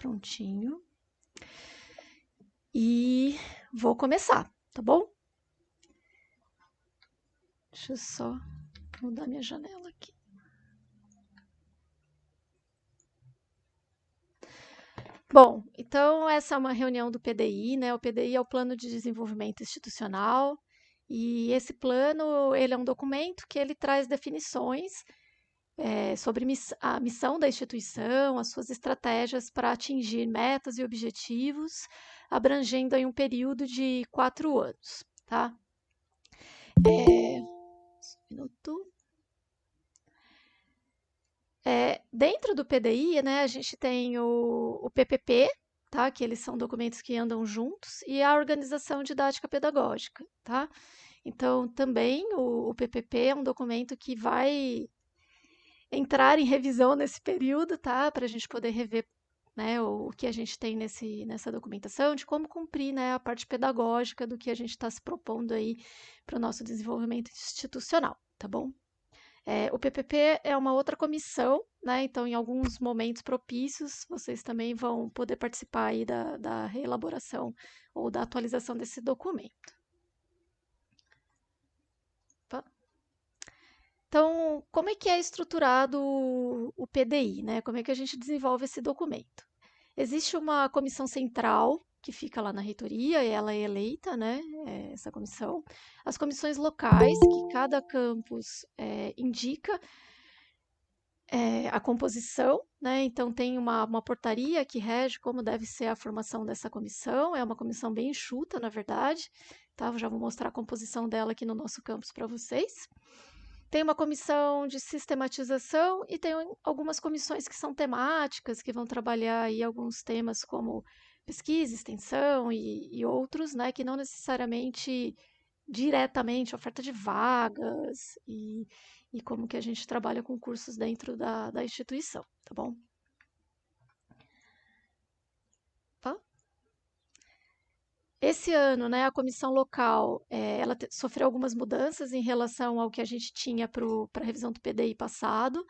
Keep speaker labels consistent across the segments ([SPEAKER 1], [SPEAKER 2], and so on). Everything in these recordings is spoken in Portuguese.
[SPEAKER 1] Prontinho. E vou começar, tá bom? Deixa eu só mudar minha janela aqui. Bom, então essa é uma reunião do PDI, né? O PDI é o Plano de Desenvolvimento Institucional, e esse plano, ele é um documento que ele traz definições sobre a missão da instituição, as suas estratégias para atingir metas e objetivos, abrangendo aí um período de 4 anos, tá? Só um minuto. Dentro do PDI, né, a gente tem o PPP, tá? Que eles são documentos que andam juntos, e a organização didática pedagógica, tá? Então, também o PPP é um documento que vai entrar em revisão nesse período, tá? Para a gente poder rever, né, o que a gente tem nessa documentação, de como cumprir, né, a parte pedagógica do que a gente está se propondo aí para o nosso desenvolvimento institucional, tá bom? O PPP é uma outra comissão, né? Então, em alguns momentos propícios, vocês também vão poder participar aí da reelaboração ou da atualização desse documento. Tá? Então, como é que é estruturado o PDI, né? Como é que a gente desenvolve esse documento? Existe uma comissão central que fica lá na reitoria, e ela é eleita, né? Essa comissão. As comissões locais, que cada campus indica a composição, né? Então tem uma portaria que rege como deve ser a formação dessa comissão. É uma comissão bem enxuta, na verdade. Tá? Eu já vou mostrar a composição dela aqui no nosso campus para vocês. Tem uma comissão de sistematização e tem algumas comissões que são temáticas, que vão trabalhar aí alguns temas como pesquisa, extensão e outros, né? Que não necessariamente diretamente oferta de vagas e como que a gente trabalha com cursos dentro da instituição, tá bom? Tá? Esse ano, né, a comissão local, ela sofreu algumas mudanças em relação ao que a gente tinha para a revisão do PDI passado.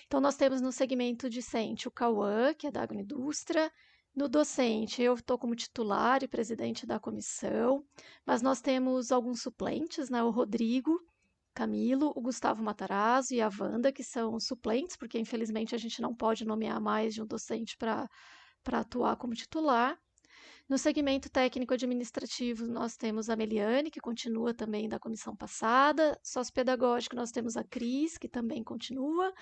[SPEAKER 1] Então, nós temos no segmento discente o Cauã, que é da agroindústria. No docente, eu estou como titular e presidente da comissão, mas nós temos alguns suplentes, né, o Rodrigo Camilo, o Gustavo Matarazzo e a Wanda, que são suplentes, porque infelizmente a gente não pode nomear mais de um docente para atuar como titular. No segmento técnico-administrativo, nós temos a Meliane, que continua também da comissão passada. Sociopedagógico, nós temos a Cris, que também continua.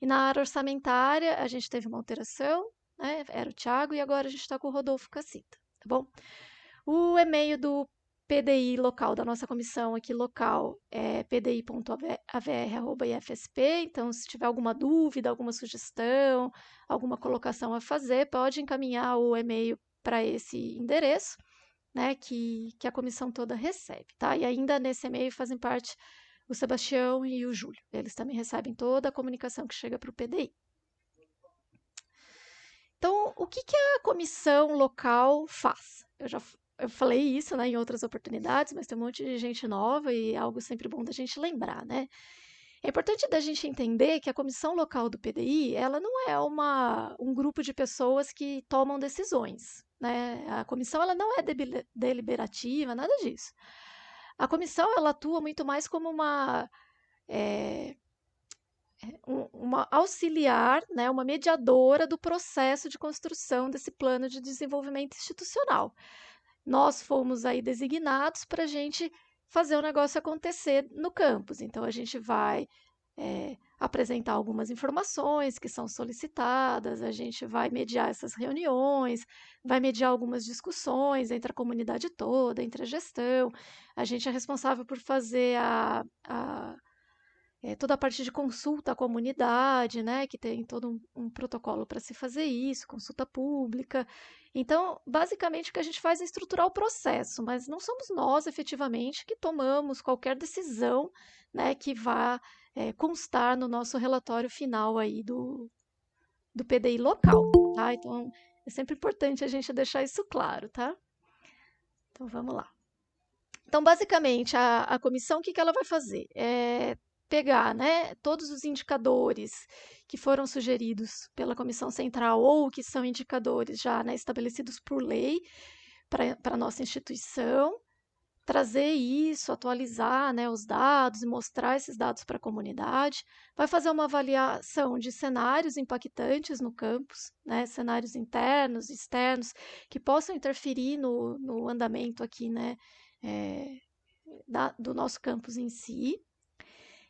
[SPEAKER 1] E na área orçamentária, a gente teve uma alteração, né? Era o Thiago, e agora a gente está com o Rodolfo Cacita, tá bom? O e-mail do PDI local, da nossa comissão aqui local, é pdi.avr@ifsp. Então, se tiver alguma dúvida, alguma sugestão, alguma colocação a fazer, pode encaminhar o e-mail para esse endereço, né, que a comissão toda recebe, tá? E ainda nesse e-mail fazem parte o Sebastião e o Júlio. Eles também recebem toda a comunicação que chega para o PDI. Então, o que a comissão local faz? Eu falei isso, né, em outras oportunidades, mas tem um monte de gente nova e é algo sempre bom da gente lembrar, né? É importante da gente entender que a comissão local do PDI, ela não é um grupo de pessoas que tomam decisões, né? A comissão, ela não é deliberativa, nada disso. A comissão, ela atua muito mais como uma auxiliar, né, uma mediadora do processo de construção desse plano de desenvolvimento institucional. Nós fomos aí designados para a gente fazer o negócio acontecer no campus. Então, a gente vai apresentar algumas informações que são solicitadas, a gente vai mediar essas reuniões, vai mediar algumas discussões entre a comunidade toda, entre a gestão. A gente é responsável por fazer toda a parte de consulta à comunidade, né, que tem todo um protocolo para se fazer isso, consulta pública. Então, basicamente, o que a gente faz é estruturar o processo, mas não somos nós, efetivamente, que tomamos qualquer decisão, né, que vá constar no nosso relatório final aí do PDI local, tá? Então, é sempre importante a gente deixar isso claro, tá? Então, vamos lá. Então, basicamente, a comissão, o que ela vai fazer? pegar, né, todos os indicadores que foram sugeridos pela Comissão Central ou que são indicadores já, né, estabelecidos por lei para a nossa instituição, trazer isso, atualizar, né, os dados e mostrar esses dados para a comunidade, vai fazer uma avaliação de cenários impactantes no campus, né, cenários internos, externos, que possam interferir no andamento aqui, né, do nosso campus em si.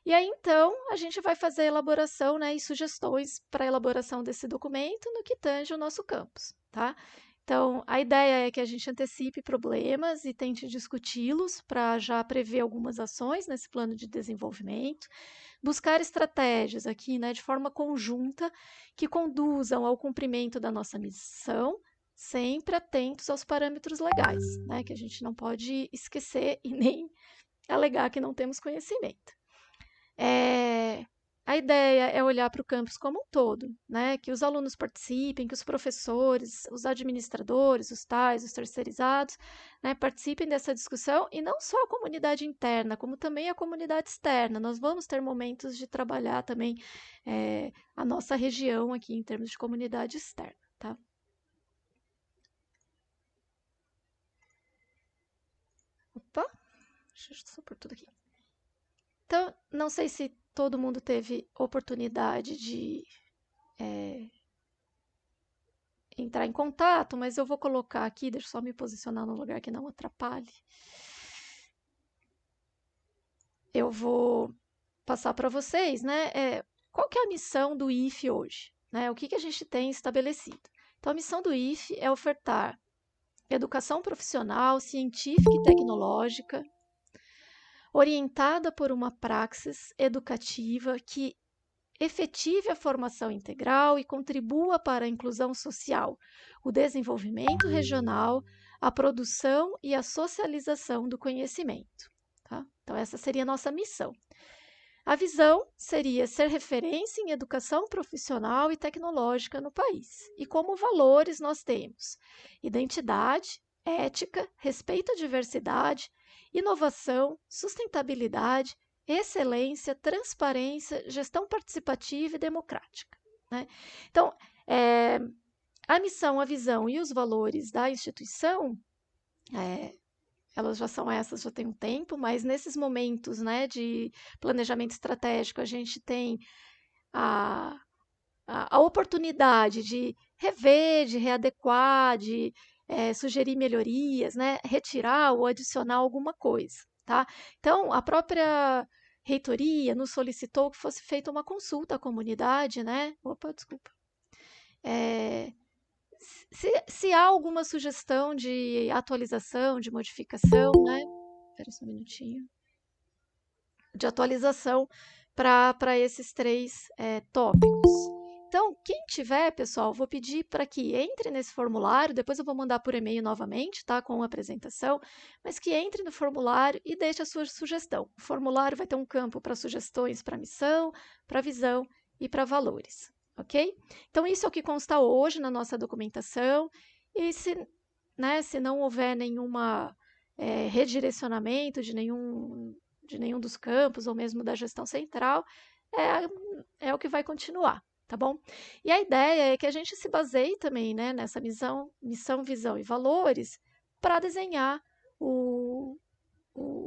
[SPEAKER 1] E aí, então, a gente vai fazer a elaboração, né, e sugestões para a elaboração desse documento no que tange o nosso campus, tá? Então, a ideia é que a gente antecipe problemas e tente discuti-los para já prever algumas ações nesse plano de desenvolvimento, buscar estratégias aqui, né, de forma conjunta que conduzam ao cumprimento da nossa missão, sempre atentos aos parâmetros legais, né, que a gente não pode esquecer e nem alegar que não temos conhecimento. A ideia é olhar para o campus como um todo, né? Que os alunos participem, que os professores, os administradores, os tais, os terceirizados, né, participem dessa discussão e não só a comunidade interna, como também a comunidade externa. Nós vamos ter momentos de trabalhar também a nossa região aqui em termos de comunidade externa, tá? Opa, deixa eu só por tudo aqui. Então, não sei se todo mundo teve oportunidade de entrar em contato, mas eu vou colocar aqui, deixa eu só me posicionar num lugar que não atrapalhe. Eu vou passar para vocês, né, qual que é a missão do IFE hoje, né? O que a gente tem estabelecido? Então, a missão do IFE é ofertar educação profissional, científica e tecnológica, orientada por uma praxis educativa que efetive a formação integral e contribua para a inclusão social, o desenvolvimento regional, a produção e a socialização do conhecimento. Tá? Então, essa seria a nossa missão. A visão seria ser referência em educação profissional e tecnológica no país. E como valores nós temos identidade, ética, respeito à diversidade, inovação, sustentabilidade, excelência, transparência, gestão participativa e democrática. Né? Então, a missão, a visão e os valores da instituição, elas já são essas, já tem um tempo, mas nesses momentos, né, de planejamento estratégico, a gente tem a oportunidade de rever, de readequar, de sugerir melhorias, né, retirar ou adicionar alguma coisa. Tá? Então, a própria reitoria nos solicitou que fosse feita uma consulta à comunidade, né? Opa, desculpa. Se há alguma sugestão de atualização, de modificação, né? Espera só um minutinho. De atualização para esses três tópicos. Então, quem tiver, pessoal, vou pedir para que entre nesse formulário, depois eu vou mandar por e-mail novamente, tá, com a apresentação, mas que entre no formulário e deixe a sua sugestão. O formulário vai ter um campo para sugestões para missão, para visão e para valores, ok? Então, isso é o que consta hoje na nossa documentação, e se não houver nenhuma redirecionamento de nenhum dos campos, ou mesmo da gestão central, é o que vai continuar, tá bom? E a ideia é que a gente se baseie também, né, nessa missão, visão e valores para desenhar o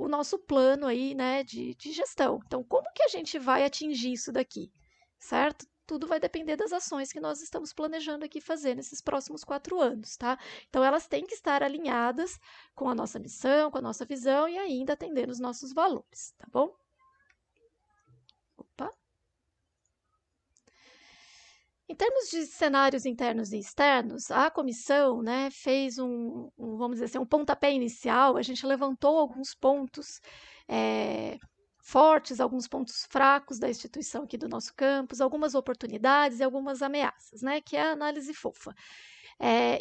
[SPEAKER 1] nosso plano aí, né, de gestão. Então, como que a gente vai atingir isso daqui, certo? Tudo vai depender das ações que nós estamos planejando aqui fazer nesses próximos 4 anos, tá? Então, elas têm que estar alinhadas com a nossa missão, com a nossa visão e ainda atendendo os nossos valores, tá bom? Opa! Em termos de cenários internos e externos, a comissão, né, fez vamos dizer assim, um pontapé inicial. A gente levantou alguns pontos fortes, alguns pontos fracos da instituição aqui do nosso campus, algumas oportunidades e algumas ameaças, né, que é a análise fofa.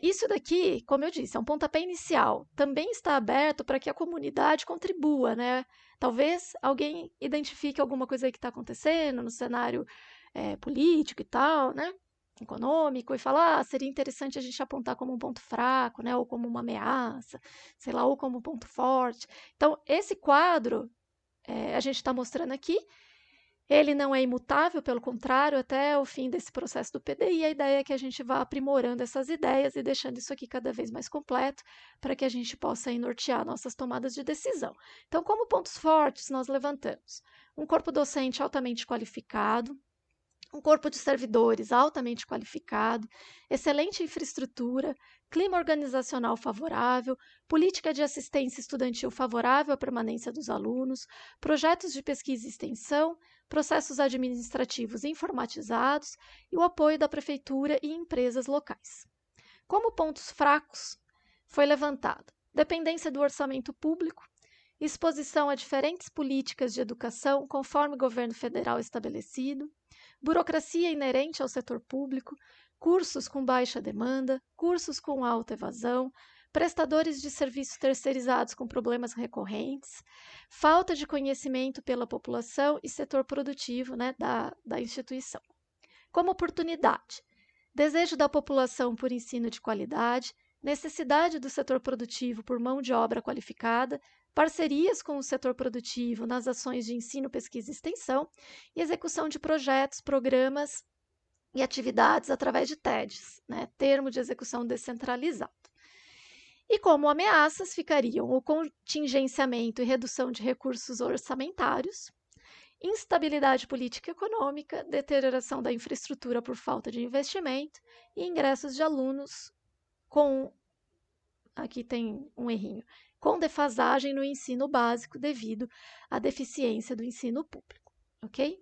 [SPEAKER 1] Isso daqui, como eu disse, é um pontapé inicial. Também está aberto para que a comunidade contribua, né? Talvez alguém identifique alguma coisa aí que está acontecendo no cenário político e tal, né? Econômico, e falar, seria interessante a gente apontar como um ponto fraco, né? Ou como uma ameaça, sei lá, ou como um ponto forte. Então, esse quadro a gente está mostrando aqui. Ele não é imutável, pelo contrário, até o fim desse processo do PDI, a ideia é que a gente vá aprimorando essas ideias e deixando isso aqui cada vez mais completo para que a gente possa aí nortear nossas tomadas de decisão. Então, como pontos fortes, nós levantamos um corpo docente altamente qualificado, um corpo de servidores altamente qualificado, excelente infraestrutura, clima organizacional favorável, política de assistência estudantil favorável à permanência dos alunos, projetos de pesquisa e extensão, processos administrativos informatizados e o apoio da prefeitura e empresas locais. Como pontos fracos, foi levantado dependência do orçamento público, exposição a diferentes políticas de educação conforme o governo federal estabelecido, burocracia inerente ao setor público, cursos com baixa demanda, cursos com alta evasão, prestadores de serviços terceirizados com problemas recorrentes, falta de conhecimento pela população e setor produtivo, né, da instituição. Como oportunidade, desejo da população por ensino de qualidade, necessidade do setor produtivo por mão de obra qualificada, parcerias com o setor produtivo nas ações de ensino, pesquisa e extensão e execução de projetos, programas e atividades através de TEDs, né, termo de execução descentralizado. E como ameaças ficariam o contingenciamento e redução de recursos orçamentários, instabilidade política e econômica, deterioração da infraestrutura por falta de investimento e ingressos de alunos com, aqui tem um errinho, com defasagem no ensino básico devido à deficiência do ensino público, ok?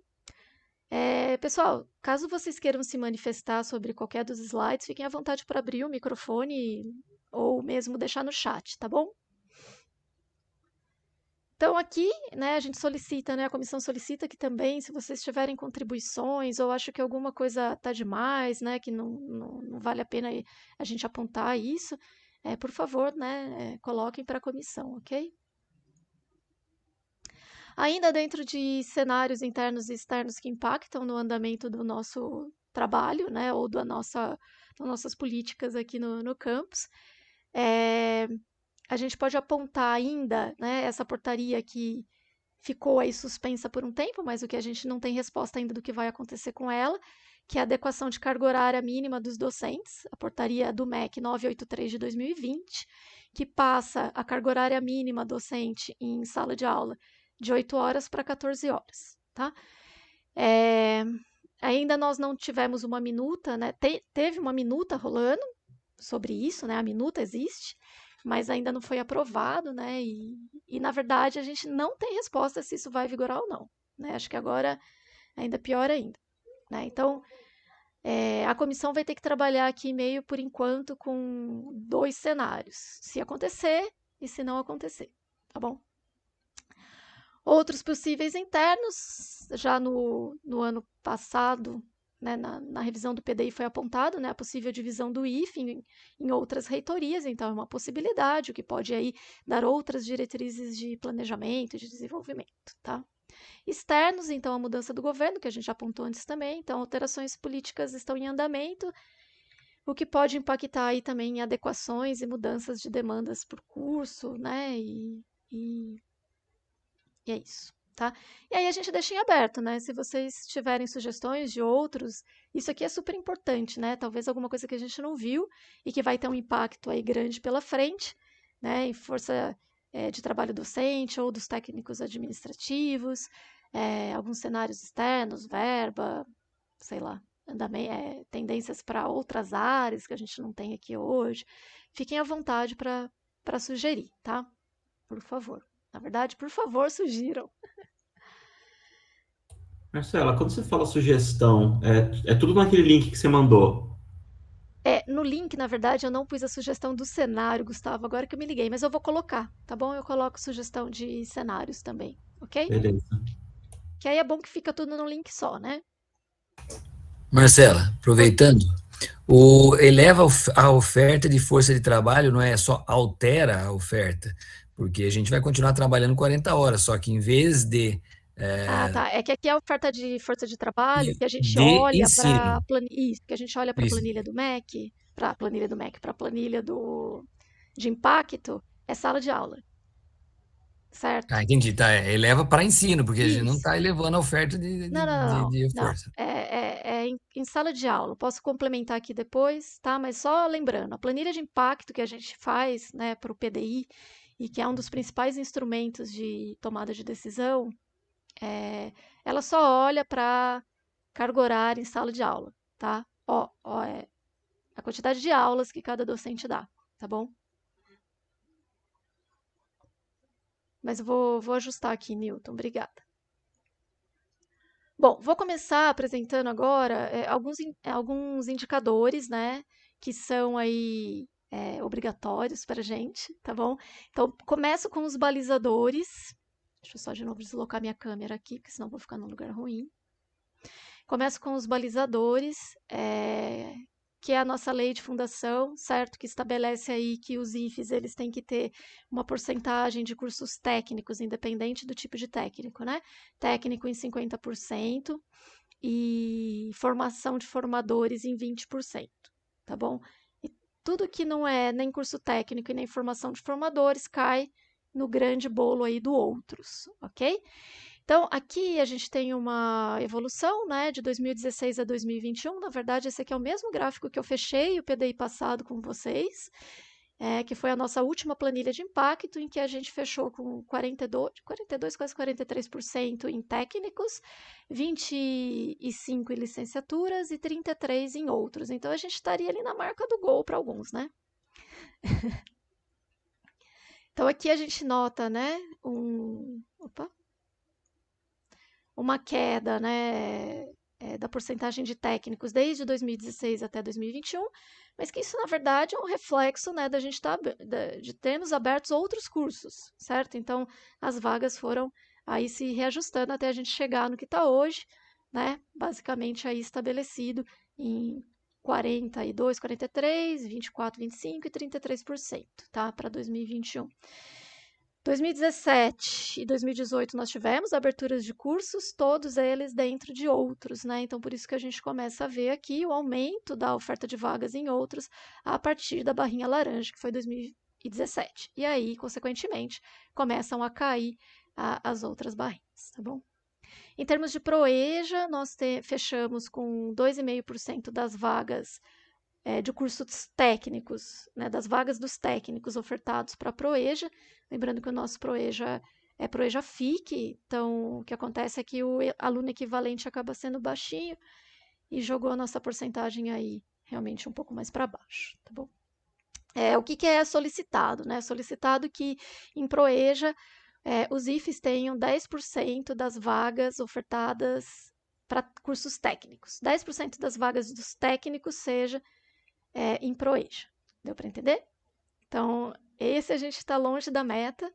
[SPEAKER 1] Pessoal, caso vocês queiram se manifestar sobre qualquer dos slides, fiquem à vontade para abrir o microfone ou mesmo deixar no chat, tá bom? Então, aqui, né, a gente solicita, né, a comissão solicita que também, se vocês tiverem contribuições ou acham que alguma coisa está demais, né, que não vale a pena a gente apontar isso, por favor, né, coloquem para a comissão, ok? Ainda dentro de cenários internos e externos que impactam no andamento do nosso trabalho, né, ou das nossas políticas aqui no campus, a gente pode apontar ainda, né, essa portaria que ficou aí suspensa por um tempo, mas o que a gente não tem resposta ainda do que vai acontecer com ela, que é a adequação de carga horária mínima dos docentes, a portaria do MEC 983 de 2020, que passa a carga horária mínima docente em sala de aula de 8 horas para 14 horas, tá? Ainda nós não tivemos uma minuta, né? Teve uma minuta rolando sobre isso, né? A minuta existe, mas ainda não foi aprovado, né? E na verdade a gente não tem resposta se isso vai vigorar ou não, né? Acho que agora ainda pior ainda, né? Então a comissão vai ter que trabalhar aqui meio por enquanto com dois cenários, se acontecer e se não acontecer, tá bom? Outros possíveis internos, já no ano passado, né, na revisão do PDI foi apontado, né, a possível divisão do IFE em outras reitorias, então é uma possibilidade, o que pode aí dar outras diretrizes de planejamento, de desenvolvimento, tá? Externos, então, a mudança do governo, que a gente já apontou antes também, então alterações políticas estão em andamento, o que pode impactar aí também em adequações e mudanças de demandas por curso, né, e é isso, tá? E aí a gente deixa em aberto, né? Se vocês tiverem sugestões de outros, isso aqui é super importante, né? Talvez alguma coisa que a gente não viu e que vai ter um impacto aí grande pela frente, né? Em força de trabalho docente ou dos técnicos administrativos, alguns cenários externos, verba, sei lá, tendências para outras áreas que a gente não tem aqui hoje. Fiquem à vontade para sugerir, tá? Por favor. Na verdade, por favor, sugiram.
[SPEAKER 2] Marcela, quando você fala sugestão, é tudo naquele link que você mandou.
[SPEAKER 1] No link, na verdade, eu não pus a sugestão do cenário, Gustavo, agora que eu me liguei, mas eu vou colocar, tá bom? Eu coloco sugestão de cenários também, ok?
[SPEAKER 2] Beleza.
[SPEAKER 1] Que aí é bom que fica tudo num link só, né?
[SPEAKER 3] Marcela,
[SPEAKER 1] Oi.
[SPEAKER 3] aproveitando, o eleva a oferta de força de trabalho, não é só altera a oferta, porque a gente vai continuar trabalhando 40 horas, só que em vez
[SPEAKER 1] Ah, tá. É que aqui é a oferta de força de trabalho que a gente
[SPEAKER 3] de
[SPEAKER 1] olha
[SPEAKER 3] ensino,
[SPEAKER 1] para isso, que a gente olha para a
[SPEAKER 3] isso,
[SPEAKER 1] planilha do MEC, para a planilha do MEC, para a planilha de impacto, é sala de aula. certo?
[SPEAKER 3] Ah, entendi, tá, eleva para ensino, porque a gente não
[SPEAKER 1] Isso.
[SPEAKER 3] está elevando a oferta
[SPEAKER 1] Não, não, não, não.
[SPEAKER 3] de
[SPEAKER 1] Não.
[SPEAKER 3] força.
[SPEAKER 1] É em sala de aula. Posso complementar aqui depois, tá? Mas só lembrando, a planilha de impacto que a gente faz, né, para o PDI, e que é um dos principais instrumentos de tomada de decisão, é, ela só olha para carga horária em sala de aula, tá? Ó, é a quantidade de aulas que cada docente dá, tá bom? Mas eu vou ajustar aqui, Newton. Obrigada. Bom, vou começar apresentando agora alguns indicadores, né, que são aí obrigatórios para a gente, tá bom? Então, começo com os balizadores. Deixa eu só de novo deslocar minha câmera aqui, porque senão vou ficar num lugar ruim. Começo com os balizadores, que é a nossa lei de fundação, certo? Que estabelece aí que os IFES eles têm que ter uma porcentagem de cursos técnicos, independente do tipo de técnico, né? Técnico em 50% e formação de formadores em 20%, tá bom? E tudo que não é nem curso técnico e nem formação de formadores cai no grande bolo aí do outros, ok? Então, aqui a gente tem uma evolução, né, de 2016 a 2021. Na verdade, esse aqui é o mesmo gráfico que eu fechei o PDI passado com vocês, que foi a nossa última planilha de impacto, em que a gente fechou com 42 quase 43% em técnicos, 25 em licenciaturas e 33 em outros. Então, a gente estaria ali na marca do gol para alguns, né? Então, aqui a gente nota, né, uma queda, né, da porcentagem de técnicos desde 2016 até 2021, mas que isso, na verdade, é um reflexo, né, da gente de termos abertos outros cursos, certo? Então, as vagas foram aí se reajustando até a gente chegar no que está hoje, né, basicamente aí estabelecido em 42, 43, 24, 25 e 33%, tá, para 2021. 2017 e 2018 nós tivemos aberturas de cursos, todos eles dentro de outros, né? Então, por isso que a gente começa a ver aqui o aumento da oferta de vagas em outros a partir da barrinha laranja, que foi 2017. E aí, consequentemente, começam a cair as outras barrinhas, tá bom? Em termos de Proeja, nós fechamos com 2,5% das vagas de cursos técnicos, né, das vagas dos técnicos ofertados para a Proeja. Lembrando que o nosso Proeja é Proeja FIC, então o que acontece é que o aluno equivalente acaba sendo baixinho e jogou a nossa porcentagem aí realmente um pouco mais para baixo, tá bom? O que é solicitado, né? Solicitado que em Proeja os IFES tenham 10% das vagas ofertadas para cursos técnicos. 10% das vagas dos técnicos seja em Proeja. Deu para entender? Então, esse a gente está longe da meta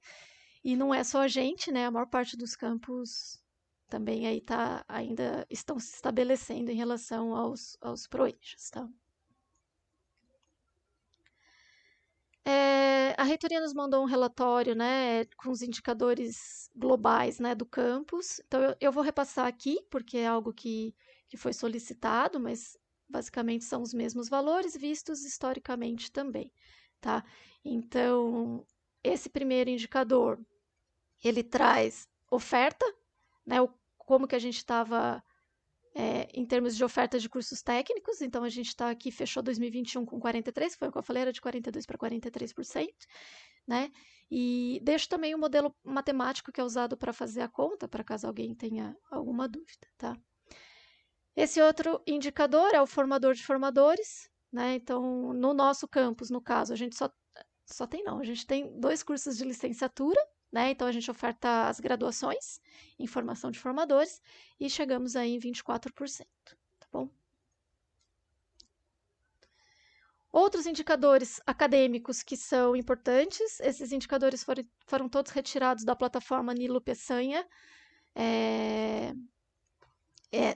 [SPEAKER 1] e não é só a gente, né? A maior parte dos campos também aí ainda estão se estabelecendo em relação aos Proejas, tá? A reitoria nos mandou um relatório, né, com os indicadores globais, né, do campus. Então, eu vou repassar aqui, porque é algo que foi solicitado, mas basicamente são os mesmos valores vistos historicamente também, tá? Então, esse primeiro indicador, ele traz oferta, né, como que a gente estava em termos de oferta de cursos técnicos. Então, a gente está aqui, fechou 2021 com 43%, foi o que eu falei, era de 42% para 43%, né? E deixo também o modelo matemático que é usado para fazer a conta, para caso alguém tenha alguma dúvida, tá? Esse outro indicador é o formador de formadores, né? Então, no nosso campus, no caso, a gente a gente tem 2 cursos de licenciatura, né? Então, a gente oferta as graduações em formação de formadores e chegamos aí em 24%, tá bom? Outros indicadores acadêmicos que são importantes, esses indicadores foram todos retirados da plataforma Nilo Peçanha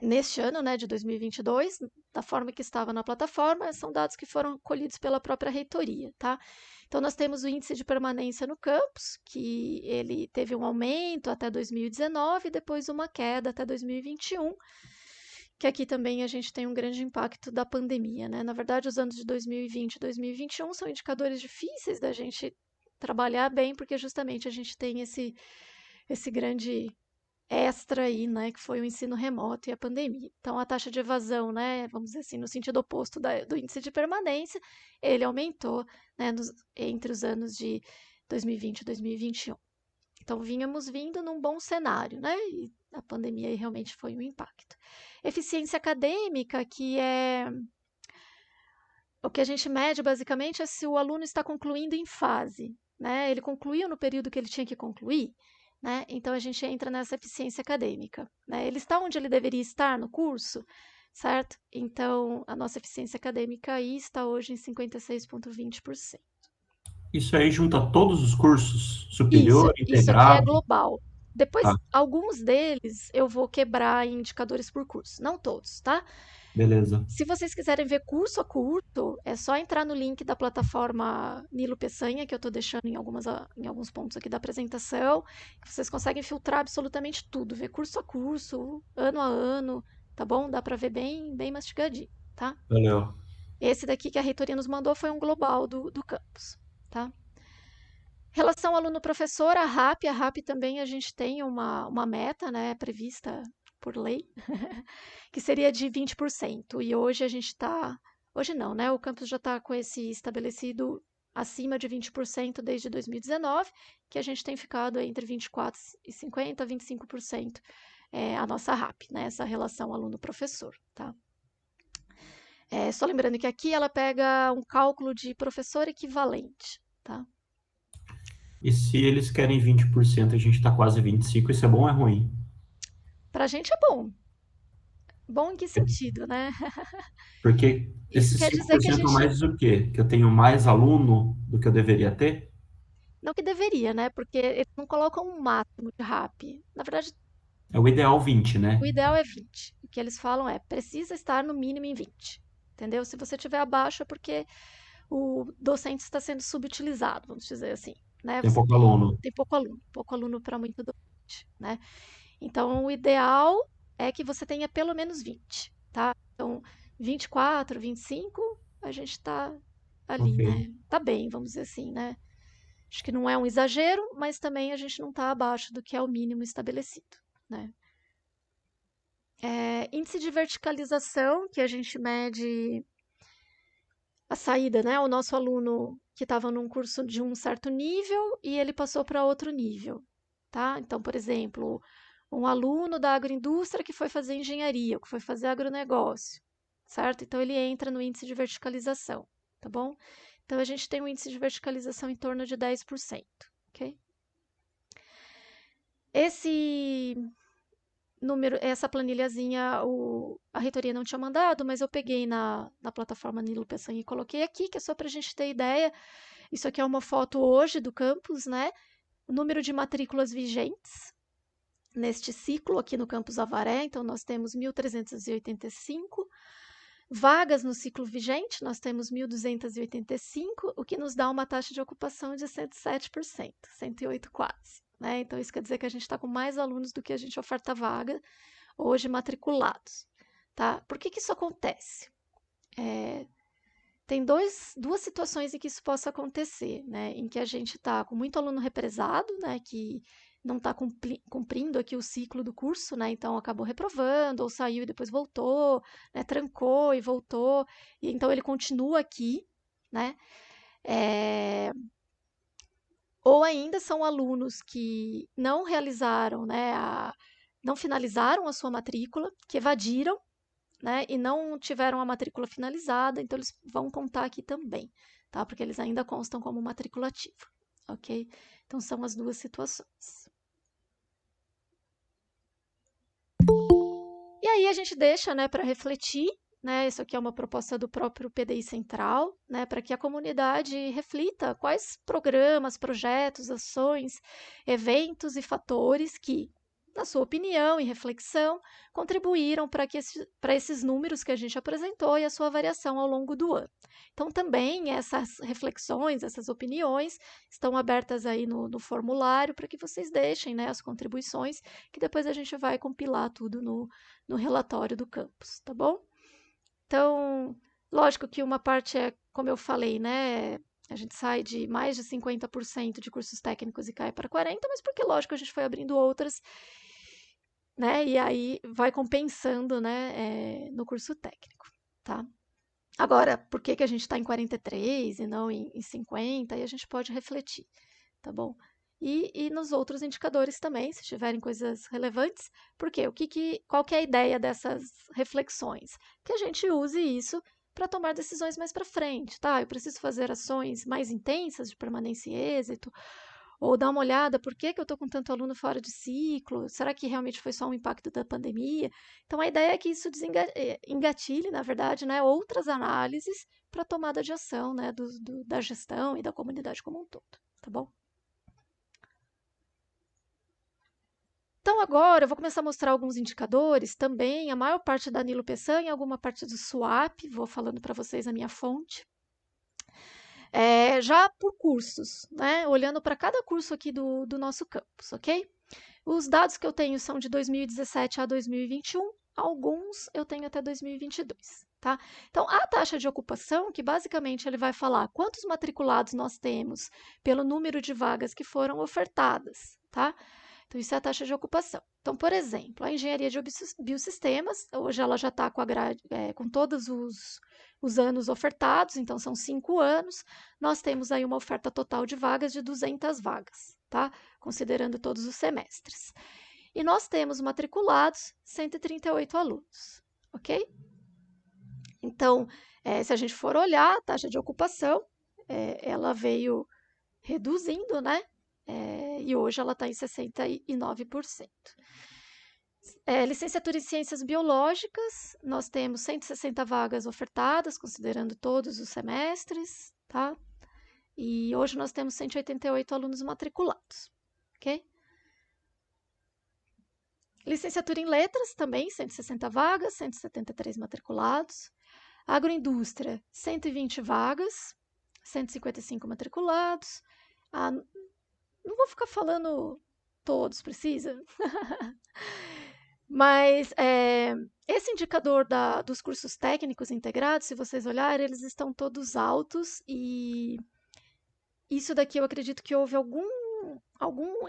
[SPEAKER 1] neste ano, né, de 2022, da forma que estava na plataforma, são dados que foram colhidos pela própria reitoria, tá? Então, nós temos o índice de permanência no campus, que ele teve um aumento até 2019 e depois uma queda até 2021, que aqui também a gente tem um grande impacto da pandemia, né? Na verdade, os anos de 2020 e 2021 são indicadores difíceis da gente trabalhar bem, porque justamente a gente tem esse grande extra aí, né, que foi o ensino remoto e a pandemia. Então, a taxa de evasão, né, vamos dizer assim, no sentido oposto do índice de permanência, ele aumentou, né, entre os anos de 2020 e 2021. Então, vínhamos vindo num bom cenário, né, e a pandemia aí realmente foi um impacto. Eficiência acadêmica, que é o que a gente mede basicamente é se o aluno está concluindo em fase, né? Ele concluiu no período que ele tinha que concluir, né? Então a gente entra nessa eficiência acadêmica, né? Ele está onde ele deveria estar no curso, certo? Então a nossa eficiência acadêmica aí está hoje em 56,20%.
[SPEAKER 2] Isso aí junta todos os cursos,
[SPEAKER 1] Isso,
[SPEAKER 2] superior,
[SPEAKER 1] isso aqui é
[SPEAKER 2] integrado.
[SPEAKER 1] global. Depois,
[SPEAKER 2] Tá,
[SPEAKER 1] alguns deles eu vou quebrar em indicadores por curso, não todos, tá?
[SPEAKER 2] beleza.
[SPEAKER 1] Se vocês quiserem ver curso a curso, é só entrar no link da plataforma Nilo Peçanha, que eu estou deixando em alguns pontos aqui da apresentação. Vocês conseguem filtrar absolutamente tudo, ver curso a curso, ano a ano, tá bom? Dá para ver bem mastigadinho, tá?
[SPEAKER 2] Valeu.
[SPEAKER 1] Esse daqui que a reitoria nos mandou foi um global do campus, tá? Relação aluno-professor, a RAP também a gente tem uma meta, né, prevista por lei, que seria de 20%. E hoje a gente está. Hoje não, né? O campus já está com esse estabelecido acima de 20% desde 2019, que a gente tem ficado entre 24,50% a 25% a nossa RAP, né? Essa relação aluno-professor, tá? Só lembrando que aqui ela pega um cálculo de professor equivalente, tá?
[SPEAKER 2] E se eles querem 20%, a gente está quase 25%, isso é bom ou é ruim?
[SPEAKER 1] Pra gente é bom. Bom em que sentido, né?
[SPEAKER 2] Porque
[SPEAKER 1] Isso
[SPEAKER 2] esses
[SPEAKER 1] quer
[SPEAKER 2] cinco
[SPEAKER 1] dizer
[SPEAKER 2] por
[SPEAKER 1] que a
[SPEAKER 2] cento a
[SPEAKER 1] gente.
[SPEAKER 2] mais o quê? Que eu tenho mais aluno do que eu deveria ter?
[SPEAKER 1] Não que deveria, né? Porque eles não colocam um máximo de RAP. Na verdade,
[SPEAKER 2] É o ideal 20,
[SPEAKER 1] o
[SPEAKER 2] né?
[SPEAKER 1] ideal é 20. O que eles falam é, precisa estar no mínimo em 20. Entendeu? Se você tiver abaixo é porque o docente está sendo subutilizado, vamos dizer assim, né?
[SPEAKER 2] Tem
[SPEAKER 1] Você
[SPEAKER 2] pouco
[SPEAKER 1] tem,
[SPEAKER 2] aluno.
[SPEAKER 1] tem pouco aluno para muito docente, né? Então, o ideal é que você tenha pelo menos 20, tá? Então, 24, 25, a gente está ali,
[SPEAKER 2] Ok.
[SPEAKER 1] né? Tá bem, vamos dizer assim, né? Acho que não é um exagero, mas também a gente não está abaixo do que é o mínimo estabelecido, né? Índice de verticalização, que a gente mede a saída, né? O nosso aluno que estava num curso de um certo nível e ele passou para outro nível, tá? Então, por exemplo, um aluno da agroindústria que foi fazer engenharia, ou que foi fazer agronegócio, certo? Então, ele entra no índice de verticalização, tá bom? Então, a gente tem um índice de verticalização em torno de 10%, ok? Esse número, essa planilhazinha a reitoria não tinha mandado, mas eu peguei na plataforma Nilo Peçanha e coloquei aqui, que é só para a gente ter ideia. Isso aqui é uma foto hoje do campus, né? O número de matrículas vigentes neste ciclo aqui no campus Avaré, então nós temos 1.385 vagas no ciclo vigente, nós temos 1.285, o que nos dá uma taxa de ocupação de 107%, 108 quase. Né? Então, isso quer dizer que a gente está com mais alunos do que a gente oferta vaga hoje matriculados. Tá? Por que isso acontece? Tem duas situações em que isso possa acontecer, né? Em que a gente está com muito aluno represado, né? Que não está cumprindo aqui o ciclo do curso, né? Então acabou reprovando, ou saiu e depois voltou, né? Trancou e voltou, e então ele continua aqui, né? Ou ainda são alunos que não realizaram, né? Não finalizaram a sua matrícula, que evadiram, né? E não tiveram a matrícula finalizada, então eles vão contar aqui também, tá? Porque eles ainda constam como matrícula ativa, ok? Então são as duas situações. E aí a gente deixa, né, para refletir, né? Isso aqui é uma proposta do próprio PDI Central, né, para que a comunidade reflita quais programas, projetos, ações, eventos e fatores que, na sua opinião e reflexão, contribuíram para esses números que a gente apresentou e a sua variação ao longo do ano. Então, também essas reflexões, essas opiniões estão abertas aí no formulário para que vocês deixem, né, as contribuições, que depois a gente vai compilar tudo no relatório do campus, tá bom? Então, lógico que uma parte é, como eu falei, né, A gente sai de mais de 50% de cursos técnicos e cai para 40%, mas porque, lógico, a gente foi abrindo outras, né? E aí vai compensando, né, no curso técnico, tá? Agora, por que que a gente está em 43 e não em 50? Aí a gente pode refletir, tá bom? E nos outros indicadores também, se tiverem coisas relevantes, porque qual que é a ideia dessas reflexões? Que a gente use isso para tomar decisões mais para frente, tá? Eu preciso fazer ações mais intensas de permanência e êxito, ou dar uma olhada, por que que eu estou com tanto aluno fora de ciclo? Será que realmente foi só um impacto da pandemia? Então, a ideia é que isso engatilhe, na verdade, né, outras análises para tomada de ação, né, da gestão e da comunidade como um todo, tá bom? Então, agora eu vou começar a mostrar alguns indicadores também, a maior parte da Nilo Peçanha, alguma parte do SWAP, vou falando para vocês a minha fonte. Já por cursos, né? Olhando para cada curso aqui do nosso campus, ok? Os dados que eu tenho são de 2017 a 2021, alguns eu tenho até 2022, tá? Então, a taxa de ocupação, que basicamente ele vai falar quantos matriculados nós temos pelo número de vagas que foram ofertadas, tá? Então, isso é a taxa de ocupação. Então, por exemplo, a engenharia de biosistemas, hoje ela já está com todos os anos ofertados, então são 5 anos. Nós temos aí uma oferta total de vagas de 200 vagas, tá? Considerando todos os semestres. E nós temos matriculados 138 alunos, ok? Então, se a gente for olhar a taxa de ocupação, ela veio reduzindo, né? E hoje ela está em 69%. Licenciatura em Ciências Biológicas, nós temos 160 vagas ofertadas, considerando todos os semestres, tá? E hoje nós temos 188 alunos matriculados, ok? Licenciatura em Letras, também 160 vagas, 173 matriculados. Agroindústria, 120 vagas, 155 matriculados. Não vou ficar falando todos, precisa? Mas esse indicador dos cursos técnicos integrados, se vocês olharem, eles estão todos altos e isso daqui eu acredito que houve algum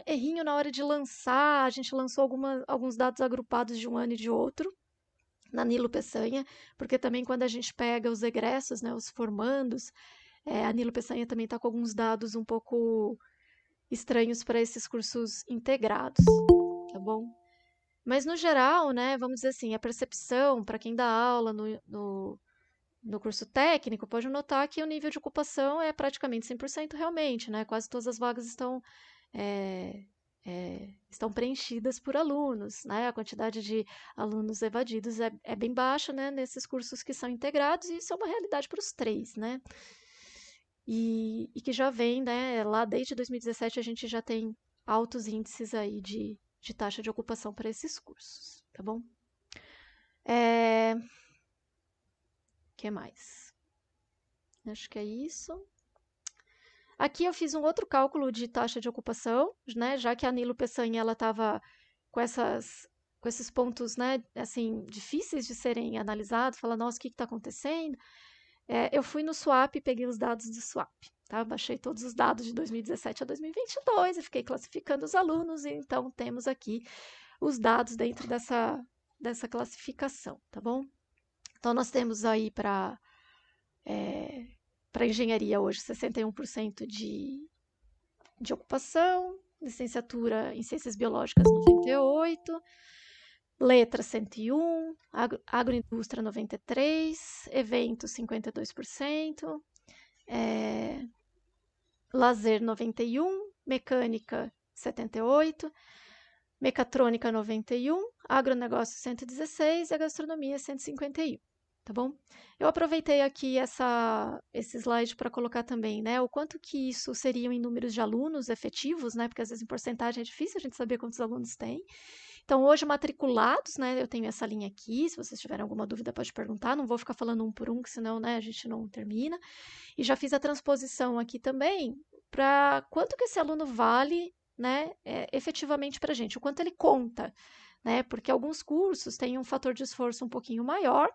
[SPEAKER 1] errinho na hora de lançar. A gente lançou alguns dados agrupados de um ano e de outro na Nilo Peçanha, porque também quando a gente pega os egressos, né, os formandos, a Nilo Peçanha também está com alguns dados um pouco estranhos para esses cursos integrados, tá bom? Mas no geral, né, vamos dizer assim, a percepção para quem dá aula no curso técnico pode notar que o nível de ocupação é praticamente 100% realmente, né? Quase todas as vagas estão preenchidas por alunos, né? A quantidade de alunos evadidos é bem baixa, né? Nesses cursos que são integrados, e isso é uma realidade para os 3, né? E que já vem, né? Lá desde 2017 a gente já tem altos índices aí de taxa de ocupação para esses cursos, tá bom? Que mais? Acho que é isso. Aqui eu fiz um outro cálculo de taxa de ocupação, né? Já que a Nilo Peçanha ela estava com esses pontos, né? Assim, difíceis de serem analisados. Fala, nossa, o que está acontecendo? Eu fui no SWAP e peguei os dados do SWAP, tá? Baixei todos os dados de 2017 a 2022 e fiquei classificando os alunos. E então temos aqui os dados dentro dessa classificação, tá bom? Então nós temos aí para engenharia hoje 61% de ocupação, licenciatura em ciências biológicas 98%, letras 101%, agroindústria 93%, eventos 52%, lazer 91%, mecânica 78%, mecatrônica 91%, agronegócio 116% e a gastronomia 151%. Tá bom? Eu aproveitei aqui esse slide para colocar também, né, o quanto que isso seriam em números de alunos efetivos, né, porque às vezes em porcentagem é difícil a gente saber quantos alunos tem. Então, hoje matriculados, né, eu tenho essa linha aqui, se vocês tiverem alguma dúvida pode perguntar, não vou ficar falando um por um, que senão, né, a gente não termina. E já fiz a transposição aqui também para quanto que esse aluno vale, né, efetivamente para a gente, o quanto ele conta, né, porque alguns cursos têm um fator de esforço um pouquinho maior.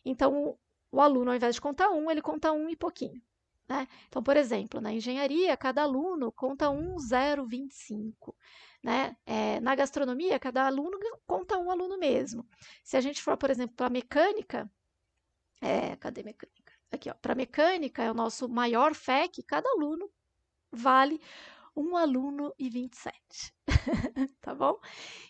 [SPEAKER 1] Então, o aluno, ao invés de contar 1, ele conta 1 e pouquinho, né? Então, por exemplo, na engenharia, cada aluno conta 1,025, né? Na gastronomia, cada aluno conta um aluno mesmo. Se a gente for, por exemplo, para mecânica, cadê mecânica? Aqui, ó, para mecânica é o nosso maior FEC, cada aluno vale um aluno e 27, tá bom?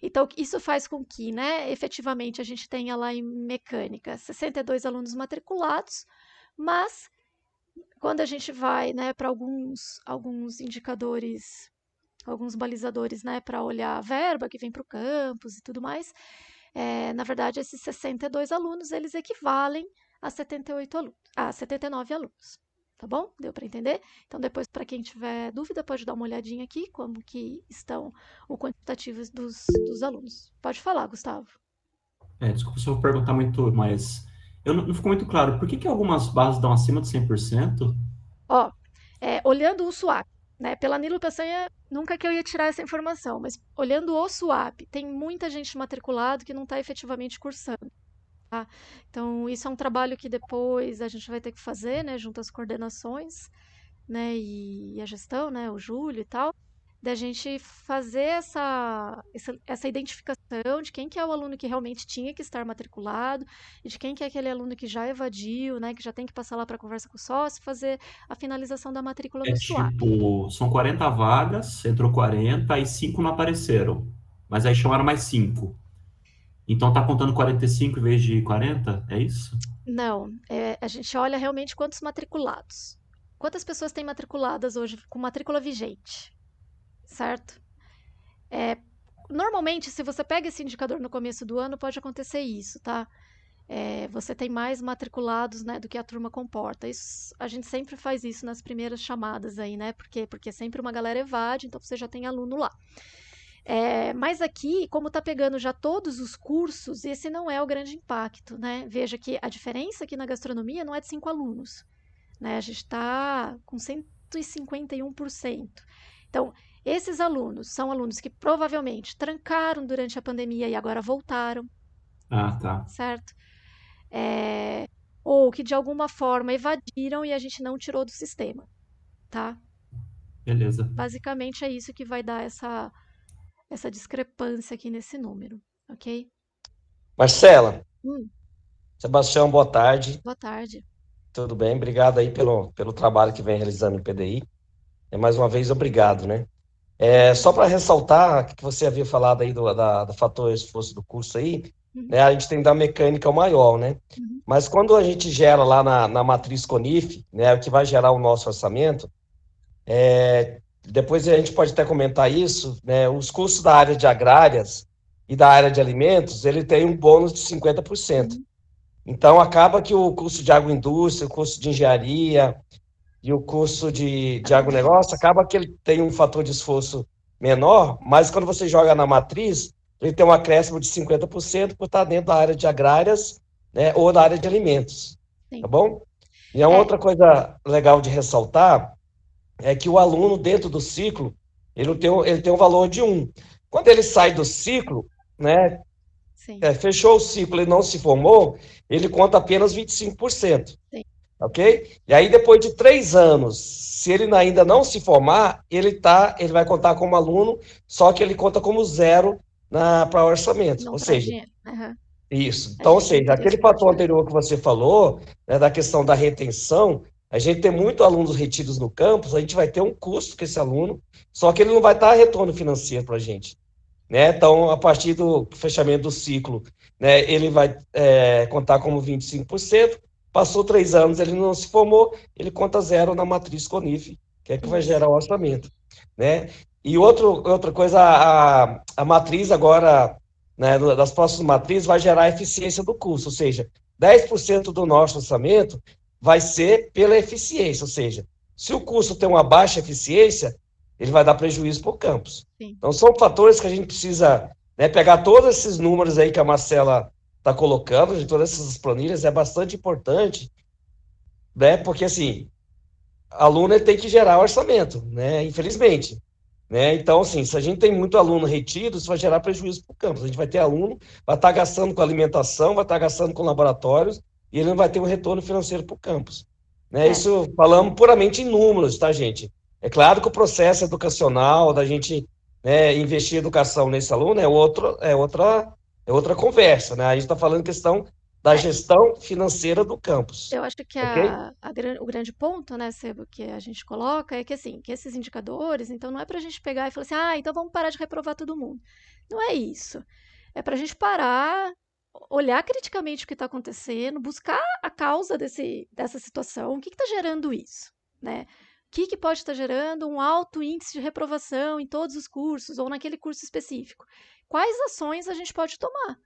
[SPEAKER 1] Então, isso faz com que, né, efetivamente, a gente tenha lá em mecânica 62 alunos matriculados, mas quando a gente vai, né, para alguns indicadores, alguns balizadores, né, para olhar a verba que vem para o campus e tudo mais, na verdade, esses 62 alunos, eles equivalem a 78 alunos, a 79 alunos. Tá bom? Deu para entender? Então, depois, para quem tiver dúvida, pode dar uma olhadinha aqui, como que estão o quantitativo dos alunos. Pode falar, Gustavo.
[SPEAKER 2] Desculpa se eu vou perguntar muito, mas eu não ficou muito claro. Por que algumas bases dão acima de 100%?
[SPEAKER 1] Ó, olhando o SWAP, né? Pela Nilo Peçanha, nunca que eu ia tirar essa informação, mas olhando o SWAP, tem muita gente matriculado que não está efetivamente cursando. Tá? Então, isso é um trabalho que depois a gente vai ter que fazer, né, junto às coordenações, né, e a gestão, né, o Júlio e tal, da gente fazer essa identificação de quem que é o aluno que realmente tinha que estar matriculado e de quem que é aquele aluno que já evadiu, né, que já tem que passar lá para conversa com o sócio, fazer a finalização da matrícula no SWAP.
[SPEAKER 2] Tipo, são 40 vagas, entrou 40 e 5 não apareceram. Mas aí chamaram mais 5. Então tá contando 45 em vez de 40? É isso?
[SPEAKER 1] Não, a gente olha realmente quantos matriculados. Quantas pessoas têm matriculadas hoje com matrícula vigente, certo? Normalmente, se você pega esse indicador no começo do ano, pode acontecer isso, tá? Você tem mais matriculados, né, do que a turma comporta. Isso, a gente sempre faz isso nas primeiras chamadas aí, né? Porque sempre uma galera evade, então você já tem aluno lá. Mas aqui, como está pegando já todos os cursos, esse não é o grande impacto, né? Veja que a diferença aqui na gastronomia não é de 5 alunos, né? A gente está com 151%. Então, esses alunos são alunos que provavelmente trancaram durante a pandemia e agora voltaram,
[SPEAKER 2] Ah, tá.
[SPEAKER 1] certo? Ou que de alguma forma evadiram e a gente não tirou do sistema, tá?
[SPEAKER 2] Beleza.
[SPEAKER 1] Basicamente é isso que vai dar essa discrepância aqui nesse número, ok?
[SPEAKER 4] Marcela,
[SPEAKER 1] Hum,
[SPEAKER 4] Sebastião, boa tarde.
[SPEAKER 1] boa tarde.
[SPEAKER 4] Tudo bem? Obrigado aí pelo trabalho que vem realizando no PDI. Mais uma vez, obrigado, né? Só para ressaltar que você havia falado aí do fator esforço do curso aí,
[SPEAKER 1] Uhum,
[SPEAKER 4] né? A gente tem da mecânica o maior, né?
[SPEAKER 1] uhum,
[SPEAKER 4] Mas quando a gente gera lá na matriz CONIF, né? O que vai gerar o nosso orçamento, depois a gente pode até comentar isso, né? Os cursos da área de agrárias e da área de alimentos, ele tem um bônus de 50%.
[SPEAKER 1] uhum.
[SPEAKER 4] Então, acaba que o curso de agroindústria, o curso de engenharia e o curso de agronegócio, acaba que ele tem um fator de esforço menor, mas quando você joga na matriz, ele tem um acréscimo de 50% por estar dentro da área de agrárias, né, ou da área de alimentos,
[SPEAKER 1] Sim.
[SPEAKER 4] tá bom? E a
[SPEAKER 1] É.
[SPEAKER 4] outra coisa legal de ressaltar é que o aluno, dentro do ciclo, ele tem um valor de 1. Quando ele sai do ciclo, né,
[SPEAKER 1] Sim,
[SPEAKER 4] fechou o ciclo e não se formou, ele conta apenas 25%.
[SPEAKER 1] sim.
[SPEAKER 4] Ok? E aí, depois de 3 anos, se ele ainda não se formar, ele vai contar como aluno, só que ele conta como zero para orçamento.
[SPEAKER 1] Não
[SPEAKER 4] Ou
[SPEAKER 1] traz
[SPEAKER 4] seja,
[SPEAKER 1] dinheiro. Aham.
[SPEAKER 4] isso.
[SPEAKER 1] A
[SPEAKER 4] Então, ou
[SPEAKER 1] gente tem
[SPEAKER 4] seja, aquele
[SPEAKER 1] interesse forte
[SPEAKER 4] fator
[SPEAKER 1] nisso.
[SPEAKER 4] anterior que você falou, né, da questão da retenção, a gente tem muitos alunos retidos no campus, a gente vai ter um custo com esse aluno, só que ele não vai dar retorno financeiro para a gente. Né? Então, a partir do fechamento do ciclo, né, ele vai contar como 25%. Passou 3 anos, ele não se formou, ele conta zero na matriz CONIF, que é que vai
[SPEAKER 1] Isso.
[SPEAKER 4] gerar o orçamento. Né? E outra coisa, a matriz agora, né, das próximas matrizes, vai gerar a eficiência do curso, ou seja, 10% do nosso orçamento vai ser pela eficiência, ou seja, se o curso tem uma baixa eficiência, ele vai dar prejuízo para o campus.
[SPEAKER 1] Sim.
[SPEAKER 4] Então, são fatores que a gente precisa, né, pegar todos esses números aí que a Marcela está colocando, de todas essas planilhas, é bastante importante, né, porque, assim, aluno ele tem que gerar orçamento, né, infelizmente. Né? Então, assim, se a gente tem muito aluno retido, isso vai gerar prejuízo para o campus. A gente vai ter aluno, vai estar gastando com alimentação, vai estar gastando com laboratórios, e ele não vai ter um retorno financeiro para o campus. né?
[SPEAKER 1] É,
[SPEAKER 4] Isso falamos puramente em números, tá, gente? É claro que o processo educacional da gente, né, investir em educação nesse aluno é outra conversa, né? A gente está falando questão da
[SPEAKER 1] é,
[SPEAKER 4] gestão financeira do campus,
[SPEAKER 1] eu acho que
[SPEAKER 4] ok?
[SPEAKER 1] o grande ponto, né, Sebo, que a gente coloca é que, assim, que esses indicadores, então não é para a gente pegar e falar assim, ah, então vamos parar de reprovar todo mundo. Não é isso. É para a gente parar, olhar criticamente o que está acontecendo, buscar a causa dessa situação, o que está gerando isso, né? O que pode estar gerando um alto índice de reprovação em todos os cursos ou naquele curso específico? Quais ações a gente pode tomar,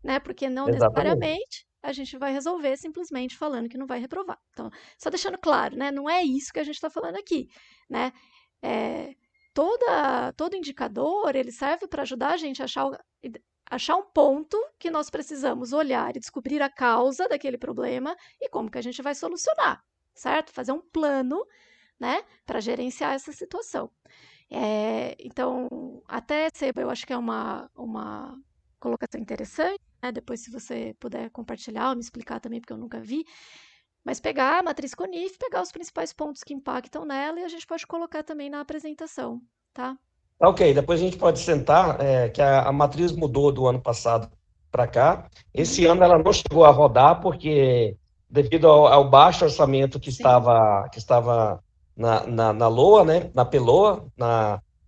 [SPEAKER 1] né? Porque não
[SPEAKER 4] Exatamente.
[SPEAKER 1] necessariamente a gente vai resolver simplesmente falando que não vai reprovar. Então, só deixando claro, né? Não é isso que a gente está falando aqui, né? É, todo indicador ele serve para ajudar a gente a achar um ponto que nós precisamos olhar e descobrir a causa daquele problema e como que a gente vai solucionar, certo? Fazer um plano, né, para gerenciar essa situação. Então, até, Seba, eu acho que é uma colocação interessante, né? Depois, se você puder compartilhar ou me explicar também, porque eu nunca vi, mas pegar a matriz CONIF, pegar os principais pontos que impactam nela e a gente pode colocar também na apresentação, tá?
[SPEAKER 4] Tá, ok, depois a gente pode sentar, que a matriz mudou do ano passado para cá.
[SPEAKER 1] Uhum.
[SPEAKER 4] Esse ano ela não chegou a rodar, porque devido ao baixo orçamento
[SPEAKER 1] Sim,
[SPEAKER 4] que estava na LOA, né, na PELOA,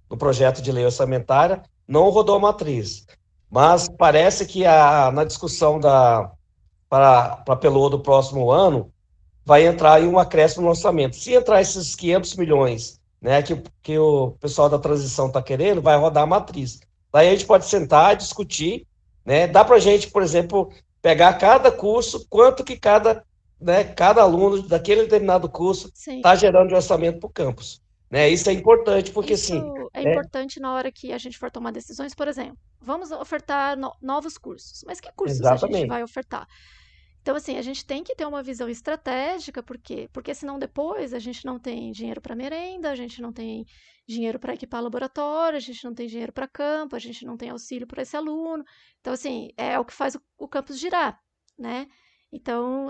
[SPEAKER 4] no projeto de lei orçamentária, não rodou a matriz. Mas parece que na discussão para a PELOA do próximo ano, vai entrar aí um acréscimo no orçamento. Se entrar esses 500 milhões, né, que o pessoal da transição está querendo, vai rodar a matriz. Daí a gente pode sentar e discutir, né? Dá para a gente, por exemplo, pegar cada curso, quanto que cada aluno daquele determinado curso
[SPEAKER 1] sim.
[SPEAKER 4] está gerando de orçamento para o campus. Né? Isso é importante, porque assim,
[SPEAKER 1] Isso é
[SPEAKER 4] né?
[SPEAKER 1] importante na hora que a gente for tomar decisões, por exemplo, vamos ofertar novos cursos, mas que cursos a gente
[SPEAKER 4] Exatamente,
[SPEAKER 1] vai ofertar? Então, assim, a gente tem que ter uma visão estratégica, por quê? Porque senão depois a gente não tem dinheiro para merenda, a gente não tem dinheiro para equipar laboratório, a gente não tem dinheiro para campo, a gente não tem auxílio para esse aluno. Então, assim, é o que faz o campus girar, né? Então,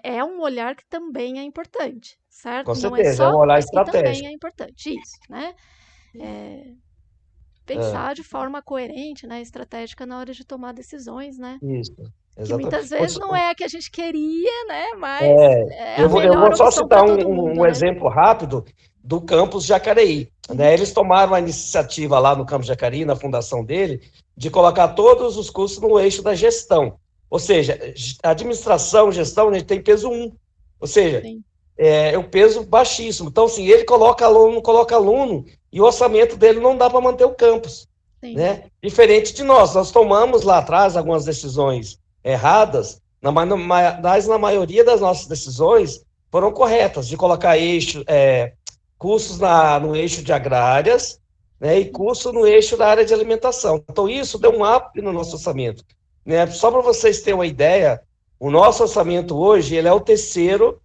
[SPEAKER 1] é um olhar que também é importante,
[SPEAKER 4] com
[SPEAKER 1] certo? Não é
[SPEAKER 4] certeza, é
[SPEAKER 1] só,
[SPEAKER 4] um olhar
[SPEAKER 1] mas que também
[SPEAKER 4] estratégico.
[SPEAKER 1] é importante, isso, né? É,
[SPEAKER 4] É,
[SPEAKER 1] pensar de forma coerente, né, estratégica na hora de tomar decisões, né?
[SPEAKER 4] isso,
[SPEAKER 1] Que muitas
[SPEAKER 4] exatamente.
[SPEAKER 1] vezes não é a que a gente queria, né? Mas é a
[SPEAKER 4] Eu vou
[SPEAKER 1] melhor
[SPEAKER 4] só
[SPEAKER 1] opção para
[SPEAKER 4] citar
[SPEAKER 1] todo mundo,
[SPEAKER 4] um
[SPEAKER 1] né?
[SPEAKER 4] exemplo rápido do campus Jacareí.
[SPEAKER 1] Uhum.
[SPEAKER 4] Né? Eles tomaram a iniciativa lá no campus Jacareí, na fundação dele, de colocar todos os cursos no eixo da gestão. Ou seja, administração, gestão, né, tem peso 1. Ou seja,
[SPEAKER 1] Sim,
[SPEAKER 4] é um peso baixíssimo. Então, assim, ele coloca aluno, e o orçamento dele não dá para manter o campus.
[SPEAKER 1] sim,
[SPEAKER 4] Né? Diferente de nós tomamos lá atrás algumas decisões erradas, mas na maioria das nossas decisões foram corretas, de colocar cursos no eixo de agrárias, né, e curso no eixo da área de alimentação. Então, isso deu um up no nosso orçamento. Né? Só para vocês terem uma ideia, o nosso orçamento hoje ele é o terceiro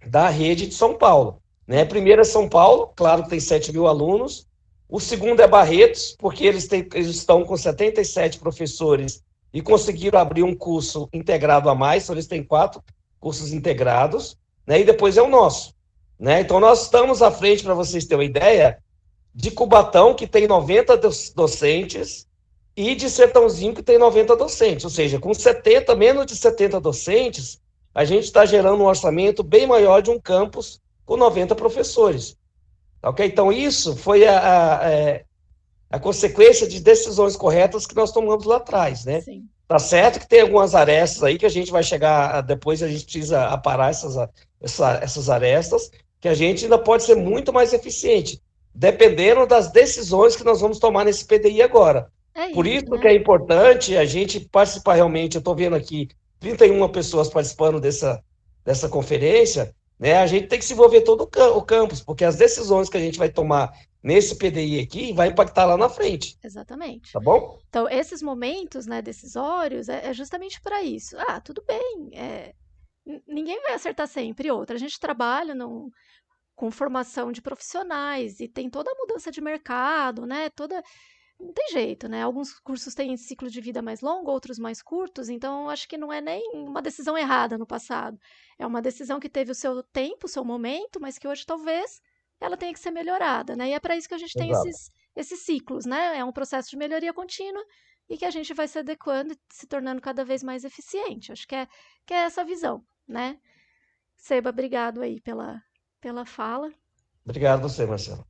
[SPEAKER 4] da rede de São Paulo. Né?
[SPEAKER 1] sim,
[SPEAKER 4] Primeiro é São Paulo, claro que tem 7 mil alunos. O segundo é Barretos, porque eles estão com 77 professores e conseguiram abrir um curso integrado a mais, então eles têm 4 cursos integrados. Né? E depois é o nosso. Né? Então nós estamos à frente, para vocês terem uma ideia, de Cubatão, que tem 90 docentes, e de Sertãozinho, que tem 90 docentes. Ou seja, com 70, menos de 70 docentes, a gente está gerando um orçamento bem maior de um campus com 90 professores. Ok? Então, isso foi a consequência de decisões corretas que nós tomamos lá atrás, né?
[SPEAKER 1] sim.
[SPEAKER 4] Tá certo que tem algumas arestas aí que a gente vai chegar, depois a gente precisa aparar essas arestas, que a gente ainda pode ser muito mais eficiente, dependendo das decisões que nós vamos tomar nesse PDI agora.
[SPEAKER 1] É
[SPEAKER 4] Por
[SPEAKER 1] isso,
[SPEAKER 4] isso que
[SPEAKER 1] né?
[SPEAKER 4] é importante a gente participar realmente. Eu estou vendo aqui 31 pessoas participando dessa conferência, né? A gente tem que se envolver todo o campus, porque as decisões que a gente vai tomar nesse PDI aqui vai impactar lá na frente,
[SPEAKER 1] Exatamente.
[SPEAKER 4] tá bom?
[SPEAKER 1] Então, esses momentos, né, decisórios é justamente para isso. Ah, tudo bem, ninguém vai acertar sempre. Outra, a gente trabalha com formação de profissionais e tem toda a mudança de mercado, né? não tem jeito, né? Alguns cursos têm ciclo de vida mais longo, outros mais curtos, então acho que não é nem uma decisão errada no passado. É uma decisão que teve o seu tempo, o seu momento, mas que hoje talvez ela tenha que ser melhorada, né? E é para isso que a gente tem
[SPEAKER 4] Exato.
[SPEAKER 1] esses ciclos, né? É um processo de melhoria contínua e que a gente vai se adequando e se tornando cada vez mais eficiente. Acho que é essa a visão, né? Seba, obrigado aí pela fala.
[SPEAKER 4] Obrigado a você, Marcelo.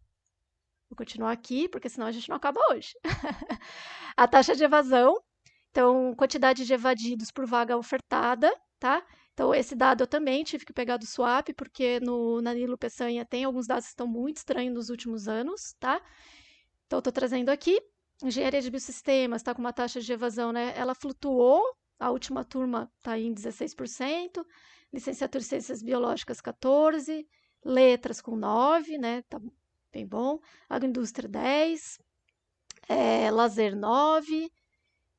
[SPEAKER 1] Vou continuar aqui, porque senão a gente não acaba hoje. A taxa de evasão, então, quantidade de evadidos por vaga ofertada, tá? Então, esse dado eu também tive que pegar do Swap, porque na Nilo Peçanha tem alguns dados que estão muito estranhos nos últimos anos, tá? Então, estou trazendo aqui. Engenharia de biosistemas está com uma taxa de evasão, né? Ela flutuou, a última turma está em 16%, licenciatura em ciências biológicas 14%, letras com 9%, né? Tá bem bom. Agroindústria 10%, lazer 9%,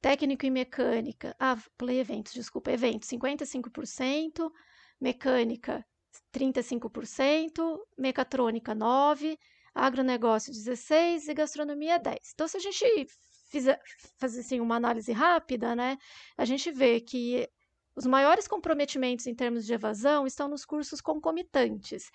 [SPEAKER 1] técnico em mecânica, pulei eventos, desculpa, eventos 55%, mecânica 35%, mecatrônica 9%, agronegócio 16% e gastronomia 10%. Então, se a gente fazer assim, uma análise rápida, né, a gente vê que os maiores comprometimentos em termos de evasão estão nos cursos concomitantes.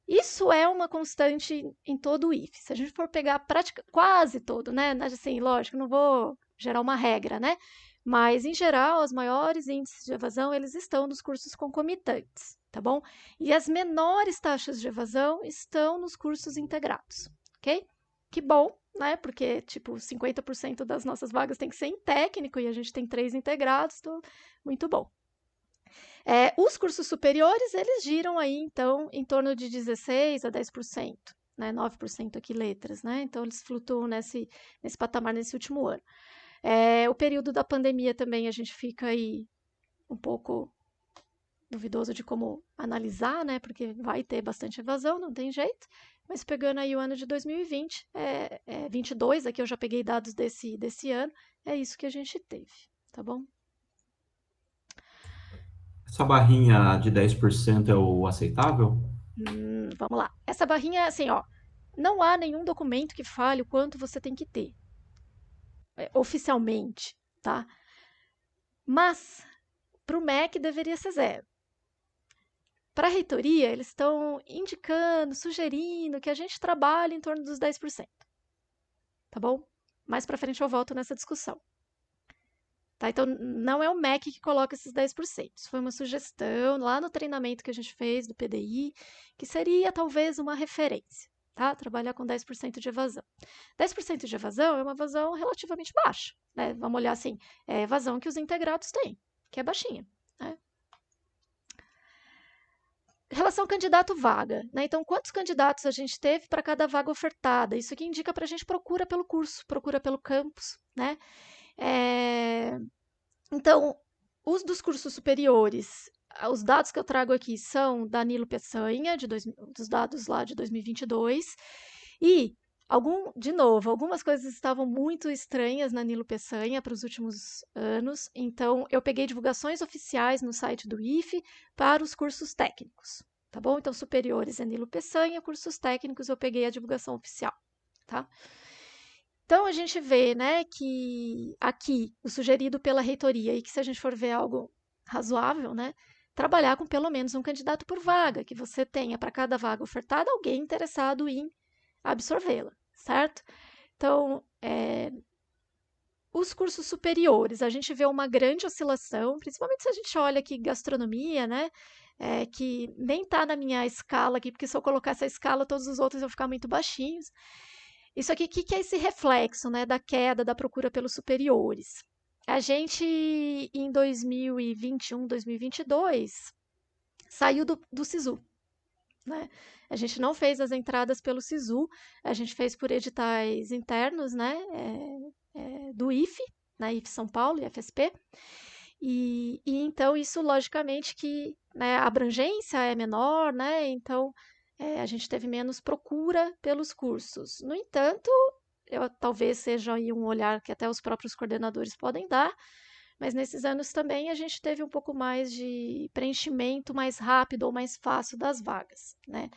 [SPEAKER 1] Isso é uma constante em todo o IFE. Se a gente for pegar quase todo, né? Assim, lógico, não vou gerar uma regra, né? Mas, em geral, os maiores índices de evasão, eles estão nos cursos concomitantes, tá bom? E as menores taxas de evasão estão nos cursos integrados, ok? Que bom, né? Porque, tipo, 50% das nossas vagas tem que ser em técnico e a gente tem 3 integrados, então, muito bom. Os cursos superiores, eles giram aí, então, em torno de 16% a 10%, né? 9% aqui letras, né? Então, eles flutuam nesse patamar nesse último ano. O período da pandemia também a gente fica aí um pouco duvidoso de como analisar, né? Porque vai ter bastante evasão, não tem jeito. Mas pegando aí o ano de 2020, 22, aqui eu já peguei dados desse ano, é isso que a gente teve, tá bom?
[SPEAKER 2] Essa barrinha de 10% é o aceitável?
[SPEAKER 1] Vamos lá. Essa barrinha é assim, ó. Não há nenhum documento que fale o quanto você tem que ter, oficialmente, tá? Mas, para o MEC deveria ser 0. Para a reitoria, eles estão indicando, sugerindo que a gente trabalhe em torno dos 10%. Tá bom? Mais para frente eu volto nessa discussão. Tá? Então, não é o MEC que coloca esses 10%. Isso foi uma sugestão lá no treinamento que a gente fez do PDI, que seria talvez uma referência, tá? Trabalhar com 10% de evasão. 10% de evasão é uma evasão relativamente baixa, né? Vamos olhar assim, é a evasão que os integrados têm, que é baixinha, né? Relação candidato-vaga, né? Então, quantos candidatos a gente teve para cada vaga ofertada? Isso aqui indica para a gente procura pelo curso, procura pelo campus, né? Então, os dos cursos superiores, os dados que eu trago aqui são da Nilo Peçanha, dos dados lá de 2022, e, de novo, algumas coisas estavam muito estranhas na Nilo Peçanha para os últimos anos, então eu peguei divulgações oficiais no site do IFE para os cursos técnicos, tá bom? Então, superiores é Nilo Peçanha, cursos técnicos eu peguei a divulgação oficial, tá? Então, a gente vê, né, que aqui, o sugerido pela reitoria, e que se a gente for ver algo razoável, né, trabalhar com pelo menos um candidato por vaga, que você tenha para cada vaga ofertada alguém interessado em absorvê-la, certo? Então, os cursos superiores, a gente vê uma grande oscilação, principalmente se a gente olha aqui gastronomia, né, que nem está na minha escala aqui, porque se eu colocar essa escala, todos os outros vão ficar muito baixinhos. Isso aqui, o que é esse reflexo, né, da queda da procura pelos superiores? A gente, em 2021, 2022, saiu do SISU, né? A gente não fez as entradas pelo SISU, a gente fez por editais internos, né, do IFE, né, IFE São Paulo e FSP. E então, isso, logicamente, que, né, a abrangência é menor, né? Então, a gente teve menos procura pelos cursos. No entanto, talvez seja aí um olhar que até os próprios coordenadores podem dar, mas nesses anos também a gente teve um pouco mais de preenchimento mais rápido ou mais fácil das vagas, né?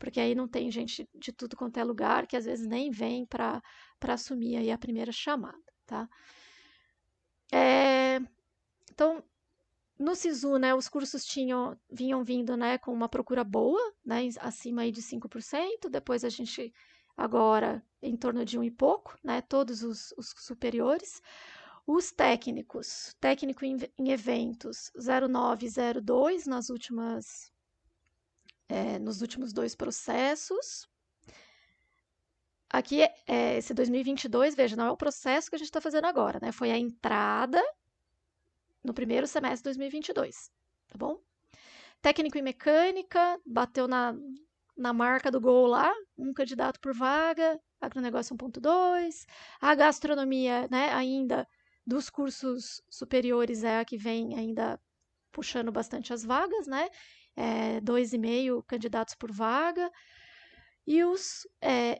[SPEAKER 1] porque aí não tem gente de tudo quanto é lugar que às vezes nem vem para assumir aí a primeira chamada, tá? Então, no SISU, né, os cursos vinham vindo, né, com uma procura boa, né, acima aí de 5%, depois a gente, agora, em torno de 1 e pouco, né, todos os superiores. Os técnicos, técnico em eventos 09 e 02 nos últimos 2 processos. Aqui, esse 2022, veja, não é o processo que a gente está fazendo agora, né? Foi a entrada no primeiro semestre de 2022, tá bom? Técnico em mecânica, bateu na marca do gol lá, um candidato por vaga, agronegócio 1.2. A gastronomia, né, ainda dos cursos superiores é a que vem ainda puxando bastante as vagas, né? 2,5 candidatos por vaga. E os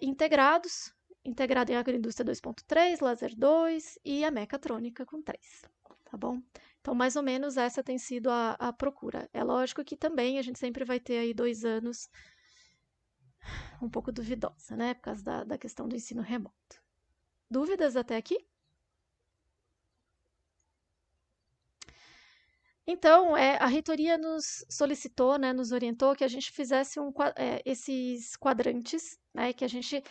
[SPEAKER 1] integrados, integrado em agroindústria 2.3, laser 2 e a mecatrônica com 3, tá bom? Então, mais ou menos essa tem sido a procura. É lógico que também a gente sempre vai ter aí 2 anos um pouco duvidosa, né? Por causa da questão do ensino remoto. Dúvidas até aqui? Então, a reitoria nos solicitou, né, nos orientou que a gente fizesse esses quadrantes, né, que a gente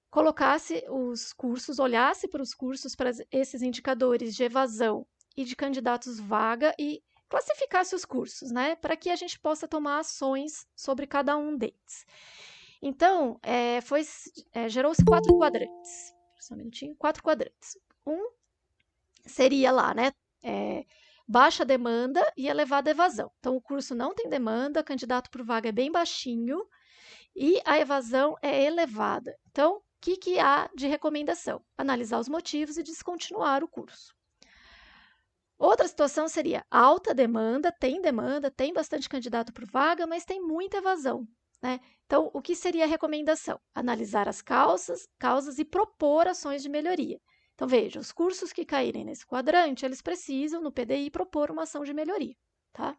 [SPEAKER 1] colocasse os cursos, olhasse para os cursos, para esses indicadores de evasão e de candidatos vaga e classificasse os cursos, né, para que a gente possa tomar ações sobre cada um deles. Então, gerou-se 4 quadrantes. Só um minutinho. 4 quadrantes. Um seria lá, né, baixa demanda e elevada evasão. Então, o curso não tem demanda, candidato por vaga é bem baixinho e a evasão é elevada. Então, o que há de recomendação? Analisar os motivos e descontinuar o curso. Outra situação seria alta demanda, tem bastante candidato por vaga, mas tem muita evasão, né? Então, o que seria a recomendação? Analisar as causas e propor ações de melhoria. Então, veja, os cursos que caírem nesse quadrante, eles precisam, no PDI, propor uma ação de melhoria, tá?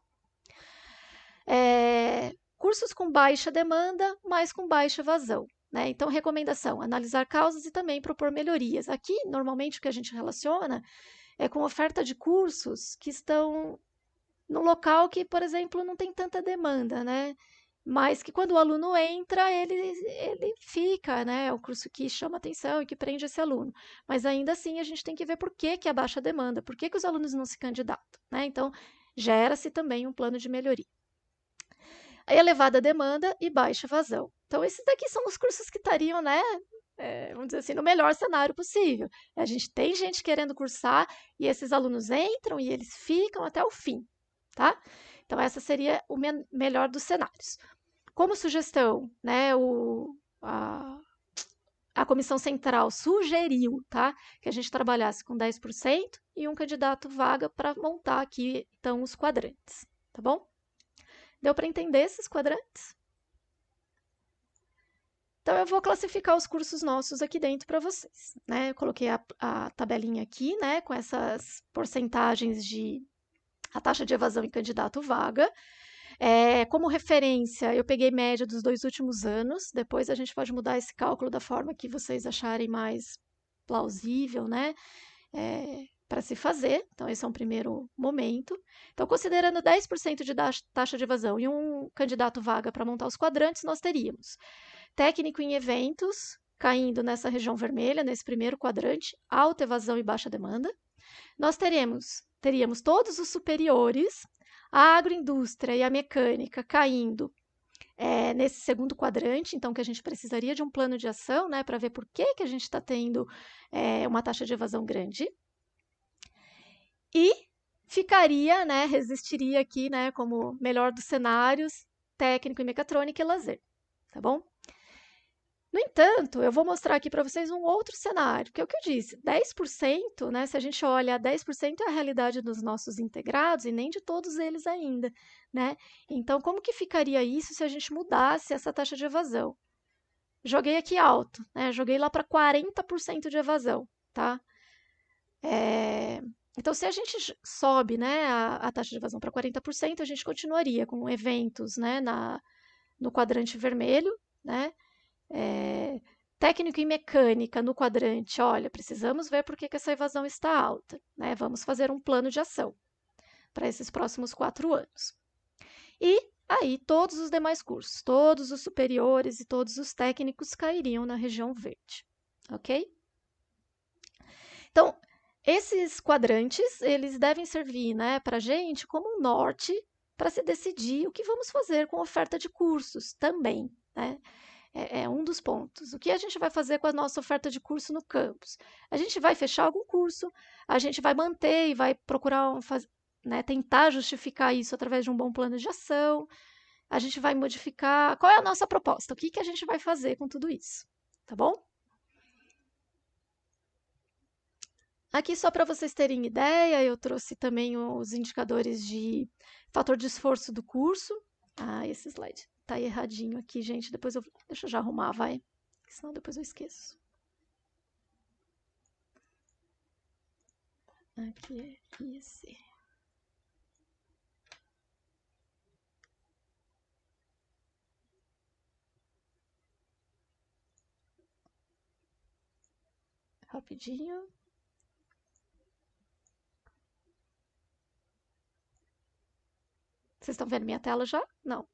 [SPEAKER 1] Cursos com baixa demanda, mas com baixa evasão, né? Então, recomendação, analisar causas e também propor melhorias. Aqui, normalmente, o que a gente relaciona é com oferta de cursos que estão no local que, por exemplo, não tem tanta demanda, né? Mas que quando o aluno entra, ele fica, né? É o curso que chama atenção e que prende esse aluno. Mas ainda assim, a gente tem que ver por que é baixa demanda, por que os alunos não se candidatam, né? Então, gera-se também um plano de melhoria. A elevada demanda e baixa evasão. Então, esses daqui são os cursos que estariam, né? Vamos dizer assim, no melhor cenário possível. A gente tem gente querendo cursar e esses alunos entram e eles ficam até o fim, tá? Então, essa seria o melhor dos cenários. Como sugestão, né, a Comissão Central sugeriu, tá, que a gente trabalhasse com 10% e um candidato vaga para montar aqui, então, os quadrantes, tá bom? Deu para entender esses quadrantes? Então, eu vou classificar os cursos nossos aqui dentro para vocês, né? Eu coloquei a tabelinha aqui, né, com essas porcentagens a taxa de evasão em candidato vaga. Como referência, eu peguei média dos 2 últimos anos, depois a gente pode mudar esse cálculo da forma que vocês acharem mais plausível, né, para se fazer. Então, esse é um primeiro momento. Então, considerando 10% de taxa de evasão e um candidato vaga para montar os quadrantes, nós teríamos técnico em eventos, caindo nessa região vermelha, nesse primeiro quadrante, alta evasão e baixa demanda. Nós teríamos todos os superiores, a agroindústria e a mecânica caindo nesse segundo quadrante, então que a gente precisaria de um plano de ação, né, para ver por que a gente está tendo uma taxa de evasão grande. E ficaria, né, resistiria aqui, né, como melhor dos cenários, técnico em mecatrônica e lazer, tá bom? No entanto, eu vou mostrar aqui para vocês um outro cenário, que é o que eu disse, 10%, né, se a gente olha, 10% é a realidade dos nossos integrados e nem de todos eles ainda, né? Então, como que ficaria isso se a gente mudasse essa taxa de evasão? Joguei aqui alto, né? Joguei lá para 40% de evasão, tá? Então, se a gente sobe, né, a taxa de evasão para 40%, a gente continuaria com eventos, né, no quadrante vermelho, né? Técnico em mecânica no quadrante, olha, precisamos ver por que essa evasão está alta, né? Vamos fazer um plano de ação para esses próximos 4 anos. E aí todos os demais cursos, todos os superiores e todos os técnicos cairiam na região verde, ok? Então, esses quadrantes, eles devem servir, né, para a gente como um norte para se decidir o que vamos fazer com a oferta de cursos também, né? É um dos pontos. O que a gente vai fazer com a nossa oferta de curso no campus? A gente vai fechar algum curso, a gente vai manter e vai procurar né, tentar justificar isso através de um bom plano de ação, a gente vai modificar. Qual é a nossa proposta? O que a gente vai fazer com tudo isso? Tá bom? Aqui, só para vocês terem ideia, eu trouxe também os indicadores de fator de esforço do curso. Ah, esse slide tá erradinho aqui, gente. Deixa eu já arrumar, vai. Senão depois eu esqueço. Aqui é IEC. Rapidinho. Vocês estão vendo minha tela já? Não.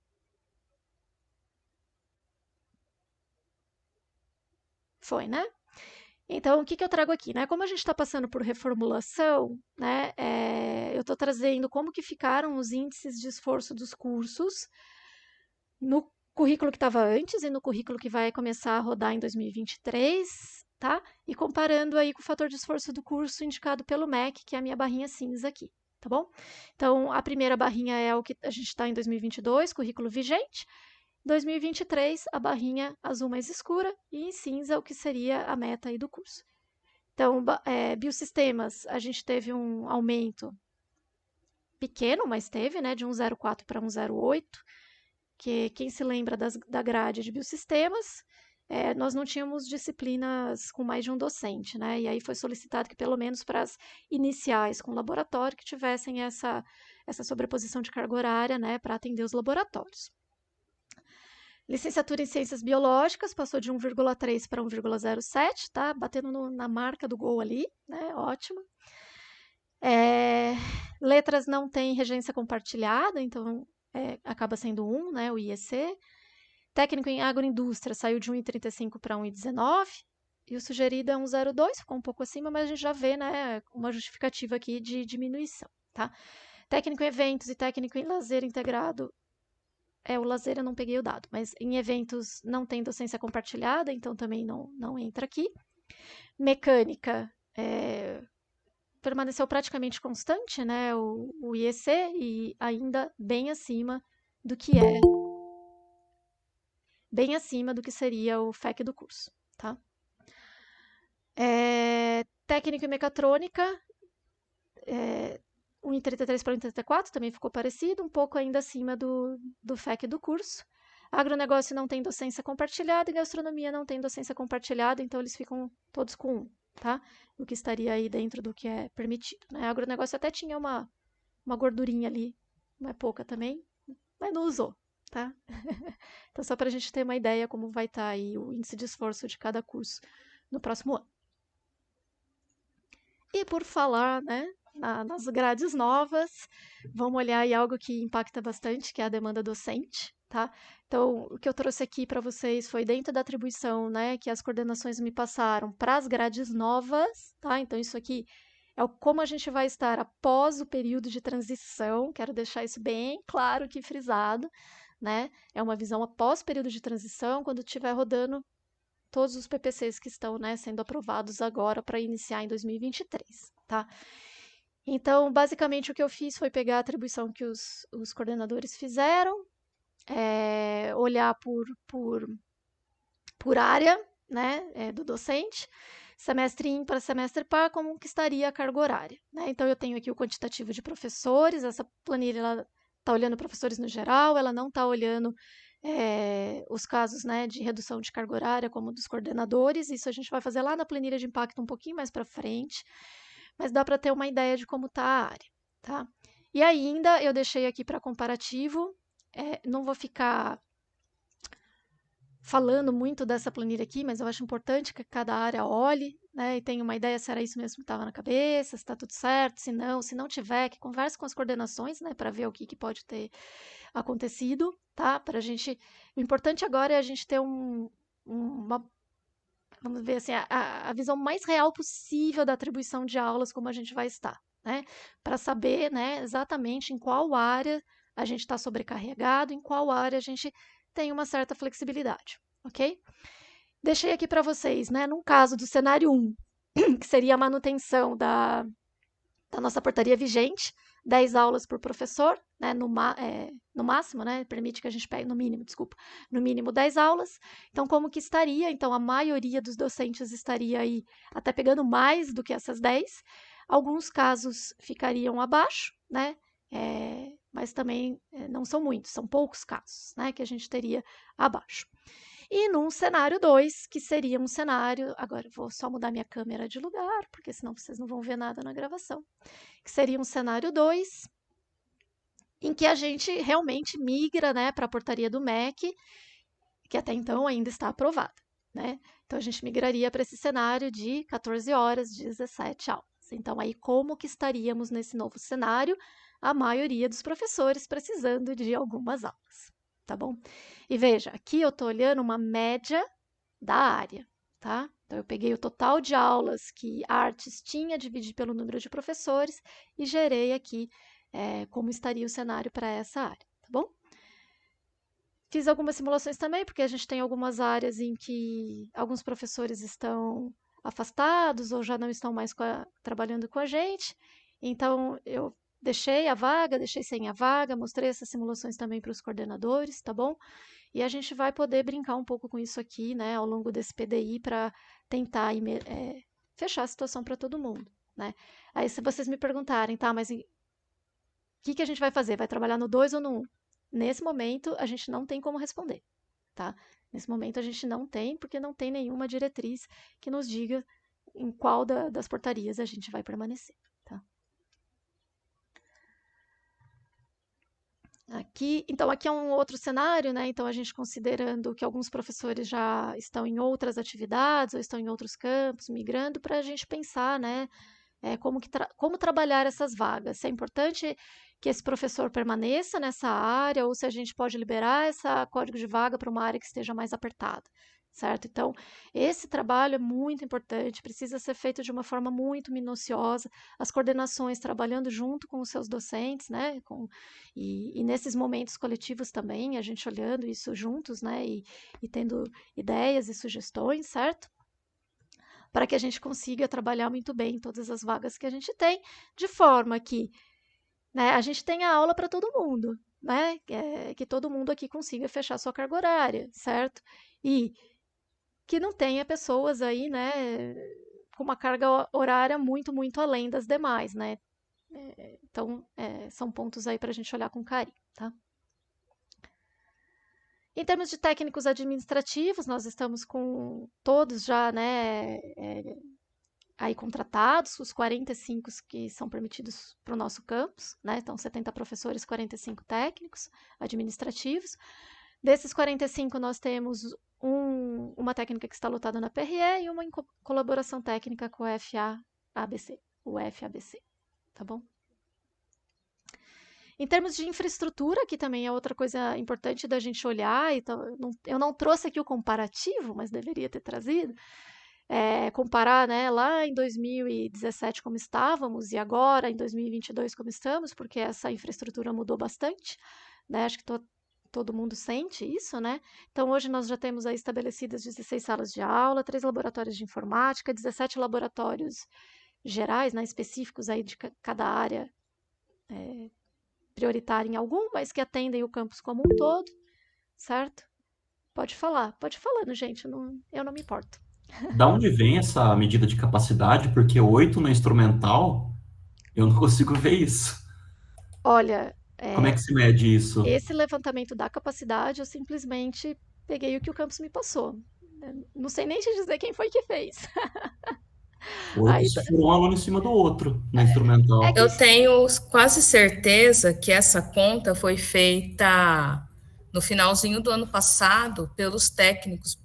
[SPEAKER 1] Foi, né? Então, o que eu trago aqui, né? Como a gente está passando por reformulação, né? Eu estou trazendo como que ficaram os índices de esforço dos cursos no currículo que estava antes e no currículo que vai começar a rodar em 2023, tá? E comparando aí com o fator de esforço do curso indicado pelo MEC, que é a minha barrinha cinza aqui, tá bom? Então, a primeira barrinha é o que a gente está em 2022, currículo vigente. 2023, a barrinha azul mais escura, e em cinza o que seria a meta aí do curso. Então, biosistemas, a gente teve um aumento pequeno, mas teve, né, de 1,04 para 1,08, que quem se lembra da grade de biosistemas, nós não tínhamos disciplinas com mais de um docente, né, e aí foi solicitado que pelo menos para as iniciais com laboratório que tivessem essa sobreposição de carga horária, né, para atender os laboratórios. Licenciatura em Ciências Biológicas passou de 1,3 para 1,07, tá? Batendo na marca do gol ali, né? Ótimo. Letras não tem regência compartilhada, então acaba sendo 1, né? O IEC. Técnico em agroindústria saiu de 1,35 para 1,19. E o sugerido é 1,02, ficou um pouco acima, mas a gente já vê, né, uma justificativa aqui de diminuição, tá? Técnico em eventos e técnico em lazer integrado. O lazer eu não peguei o dado, mas em eventos não tem docência compartilhada, então também não entra aqui. Mecânica permaneceu praticamente constante, né, o IEC, e ainda bem acima do que bem acima do que seria o FEC do curso, tá? Técnico em mecatrônica, 1,33 para 1,34, também ficou parecido, um pouco ainda acima do FEC do curso. Agronegócio não tem docência compartilhada e gastronomia não tem docência compartilhada, então eles ficam todos com 1, tá? O que estaria aí dentro do que é permitido, né? Agronegócio até tinha uma gordurinha ali, não é pouca também, mas não usou, tá? Então, só para a gente ter uma ideia como vai estar aí o índice de esforço de cada curso no próximo ano. E por falar, né, nas grades novas, vamos olhar aí algo que impacta bastante, que é a demanda docente, tá? Então, o que eu trouxe aqui para vocês foi dentro da atribuição, né, que as coordenações me passaram para as grades novas, tá? Então, isso aqui é como a gente vai estar após o período de transição, quero deixar isso bem claro aqui, frisado, né? É uma visão após o período de transição, quando estiver rodando todos os PPCs que estão, né, sendo aprovados agora para iniciar em 2023, tá? Então, basicamente, o que eu fiz foi pegar a atribuição que os coordenadores fizeram, olhar por área, né, do docente, semestre ímpar, semestre par, como que estaria a carga horária, né? Então, eu tenho aqui o quantitativo de professores, essa planilha está olhando professores no geral, ela não está olhando os casos, né, de redução de carga horária, como dos coordenadores. Isso a gente vai fazer lá na planilha de impacto um pouquinho mais para frente, mas dá para ter uma ideia de como está a área, tá? E ainda eu deixei aqui para comparativo, não vou ficar falando muito dessa planilha aqui, mas eu acho importante que cada área olhe, né, e tenha uma ideia se era isso mesmo que estava na cabeça, se está tudo certo, se não tiver, que converse com as coordenações, né, para ver o que pode ter acontecido, tá? Para a gente, o importante agora é a gente ter uma, vamos ver assim, a visão mais real possível da atribuição de aulas, como a gente vai estar, né? Para saber, né, exatamente em qual área a gente está sobrecarregado, em qual área a gente tem uma certa flexibilidade, ok? Deixei aqui para vocês, né, num caso do cenário 1, que seria a manutenção da nossa portaria vigente, 10 aulas por professor, né, no máximo, né, permite que a gente pegue, no mínimo, desculpa, no mínimo 10 aulas. Então, como que estaria? Então, a maioria dos docentes estaria aí até pegando mais do que essas 10. Alguns casos ficariam abaixo, né, mas também não são muitos, são poucos casos, né, que a gente teria abaixo. E num cenário 2, que seria um cenário, agora eu vou só mudar minha câmera de lugar, porque senão vocês não vão ver nada na gravação, que seria um cenário 2, em que a gente realmente migra, né, para a portaria do MEC, que até então ainda está aprovada, né? Então a gente migraria para esse cenário de 14 horas, 17 aulas. Então aí como que estaríamos nesse novo cenário? A maioria dos professores precisando de algumas aulas, tá bom? E veja, aqui eu estou olhando uma média da área, tá? Então eu peguei o total de aulas que artes tinha, dividi pelo número de professores e gerei aqui como estaria o cenário para essa área, tá bom? Fiz algumas simulações também, porque a gente tem algumas áreas em que alguns professores estão afastados ou já não estão mais trabalhando com a gente. Então, eu deixei a vaga, deixei sem a vaga, mostrei essas simulações também para os coordenadores, tá bom? E a gente vai poder brincar um pouco com isso aqui, né, ao longo desse PDI para tentar fechar a situação para todo mundo, né? Aí, se vocês me perguntarem, tá, mas o que a gente vai fazer? Vai trabalhar no 2 ou no 1? Nesse momento, a gente não tem como responder, tá? Nesse momento, a gente não tem, porque não tem nenhuma diretriz que nos diga em qual das portarias a gente vai permanecer, tá? Então, aqui é um outro cenário, né? Então, a gente considerando que alguns professores já estão em outras atividades ou estão em outros campos, migrando, para a gente pensar, né? Como trabalhar essas vagas. Se é importante que esse professor permaneça nessa área ou se a gente pode liberar esse código de vaga para uma área que esteja mais apertada, certo? Então, esse trabalho é muito importante, precisa ser feito de uma forma muito minuciosa, as coordenações trabalhando junto com os seus docentes, né? E nesses momentos coletivos também, a gente olhando isso juntos, né? E tendo ideias e sugestões, certo? Para que a gente consiga trabalhar muito bem todas as vagas que a gente tem, de forma que, né, a gente tenha aula para todo mundo, né? Que todo mundo aqui consiga fechar sua carga horária, certo? E que não tenha pessoas aí, né, com uma carga horária muito, muito além das demais, né? Então, são pontos aí para a gente olhar com carinho, tá? Em termos de técnicos administrativos, nós estamos com todos já, né, aí contratados, os 45 que são permitidos para o nosso campus, né? Então, 70 professores, 45 técnicos administrativos. Desses 45, nós temos uma técnica que está lotada na PRE e uma em colaboração técnica com o FABC, tá bom? Em termos de infraestrutura, que também é outra coisa importante da gente olhar, então, eu não trouxe aqui o comparativo, mas deveria ter trazido, comparar, né, lá em 2017 como estávamos e agora em 2022 como estamos, porque essa infraestrutura mudou bastante, né, acho que todo mundo sente isso, né? Então, hoje nós já temos aí estabelecidas 16 salas de aula, 3 laboratórios de informática, 17 laboratórios gerais, né, específicos aí de cada área prioritária em algum, mas que atendem o campus como um todo, certo? Pode falando, gente, eu não me importo.
[SPEAKER 2] Da onde vem essa medida de capacidade? Porque 8 no instrumental, eu não consigo ver isso.
[SPEAKER 1] Olha,
[SPEAKER 2] Como é que se mede isso?
[SPEAKER 1] esse levantamento da capacidade, eu simplesmente peguei o que o campus me passou. Não sei nem te dizer quem foi que fez.
[SPEAKER 2] 8
[SPEAKER 1] Aí,
[SPEAKER 2] se for um aluno em cima do outro no instrumental.
[SPEAKER 5] Eu tenho quase certeza que essa conta foi feita No finalzinho do ano passado, pelos técnicos,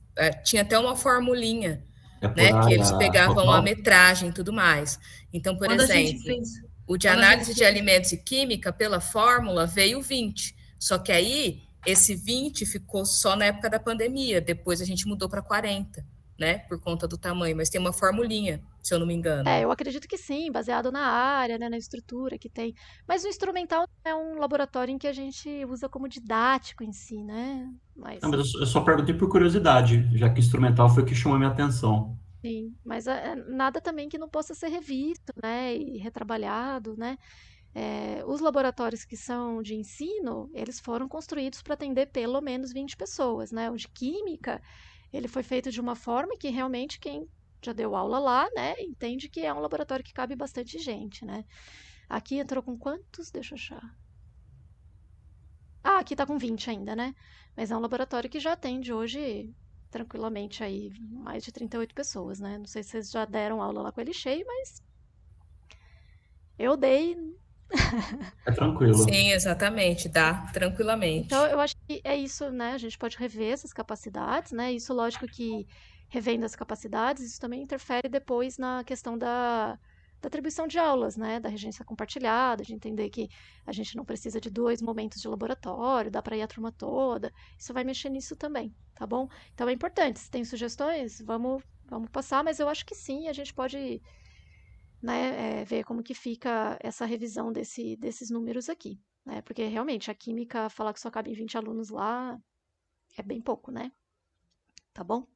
[SPEAKER 5] tinha até uma formulinha,
[SPEAKER 2] É por
[SPEAKER 5] né, que eles
[SPEAKER 2] área
[SPEAKER 5] pegavam a
[SPEAKER 2] total?
[SPEAKER 5] metragem e tudo mais. Então, por
[SPEAKER 6] Quando a gente
[SPEAKER 5] exemplo,
[SPEAKER 6] fez.
[SPEAKER 5] o de
[SPEAKER 6] Quando a gente
[SPEAKER 5] análise de
[SPEAKER 6] fez.
[SPEAKER 5] alimentos e química, pela fórmula, veio 20. Só que aí, esse 20 ficou só na época da pandemia. Depois a gente mudou para 40, né? Por conta do tamanho. Mas tem uma formulinha, se eu não me engano.
[SPEAKER 1] Eu acredito que sim, baseado na área, né, na estrutura que tem. Mas o instrumental é um laboratório em que a gente usa como didático em si, né? Mas,
[SPEAKER 2] Não, mas eu só perguntei por curiosidade, já que instrumental foi o que chamou a minha atenção.
[SPEAKER 1] sim, mas nada também que não possa ser revisto, né, e retrabalhado, né? Os laboratórios que são de ensino, eles foram construídos para atender pelo menos 20 pessoas, né? O de química, ele foi feito de uma forma que realmente quem já deu aula lá, né, entende que é um laboratório que cabe bastante gente, né? Aqui entrou com quantos? Deixa eu achar. Ah, aqui tá com 20 ainda, né? Mas é um laboratório que já atende hoje tranquilamente aí mais de 38 pessoas, né? Não sei se vocês já deram aula lá com ele cheio, mas eu dei.
[SPEAKER 2] É tranquilo.
[SPEAKER 5] Sim, exatamente, dá
[SPEAKER 1] Então,
[SPEAKER 5] tranquilamente.
[SPEAKER 1] eu acho que é isso, né? A gente pode rever essas capacidades, né? Isso, lógico que revendo as capacidades, isso também interfere depois na questão da atribuição de aulas, né? Da regência compartilhada, de entender que a gente não precisa de 2 momentos de laboratório, dá para ir a turma toda. Isso vai mexer nisso também, tá bom? Então é importante. Se tem sugestões, vamos passar, mas eu acho que sim, a gente pode, né, ver como que fica essa revisão desses números aqui, né? Porque realmente a química, falar que só cabe 20 alunos lá é bem pouco, né? Tá bom?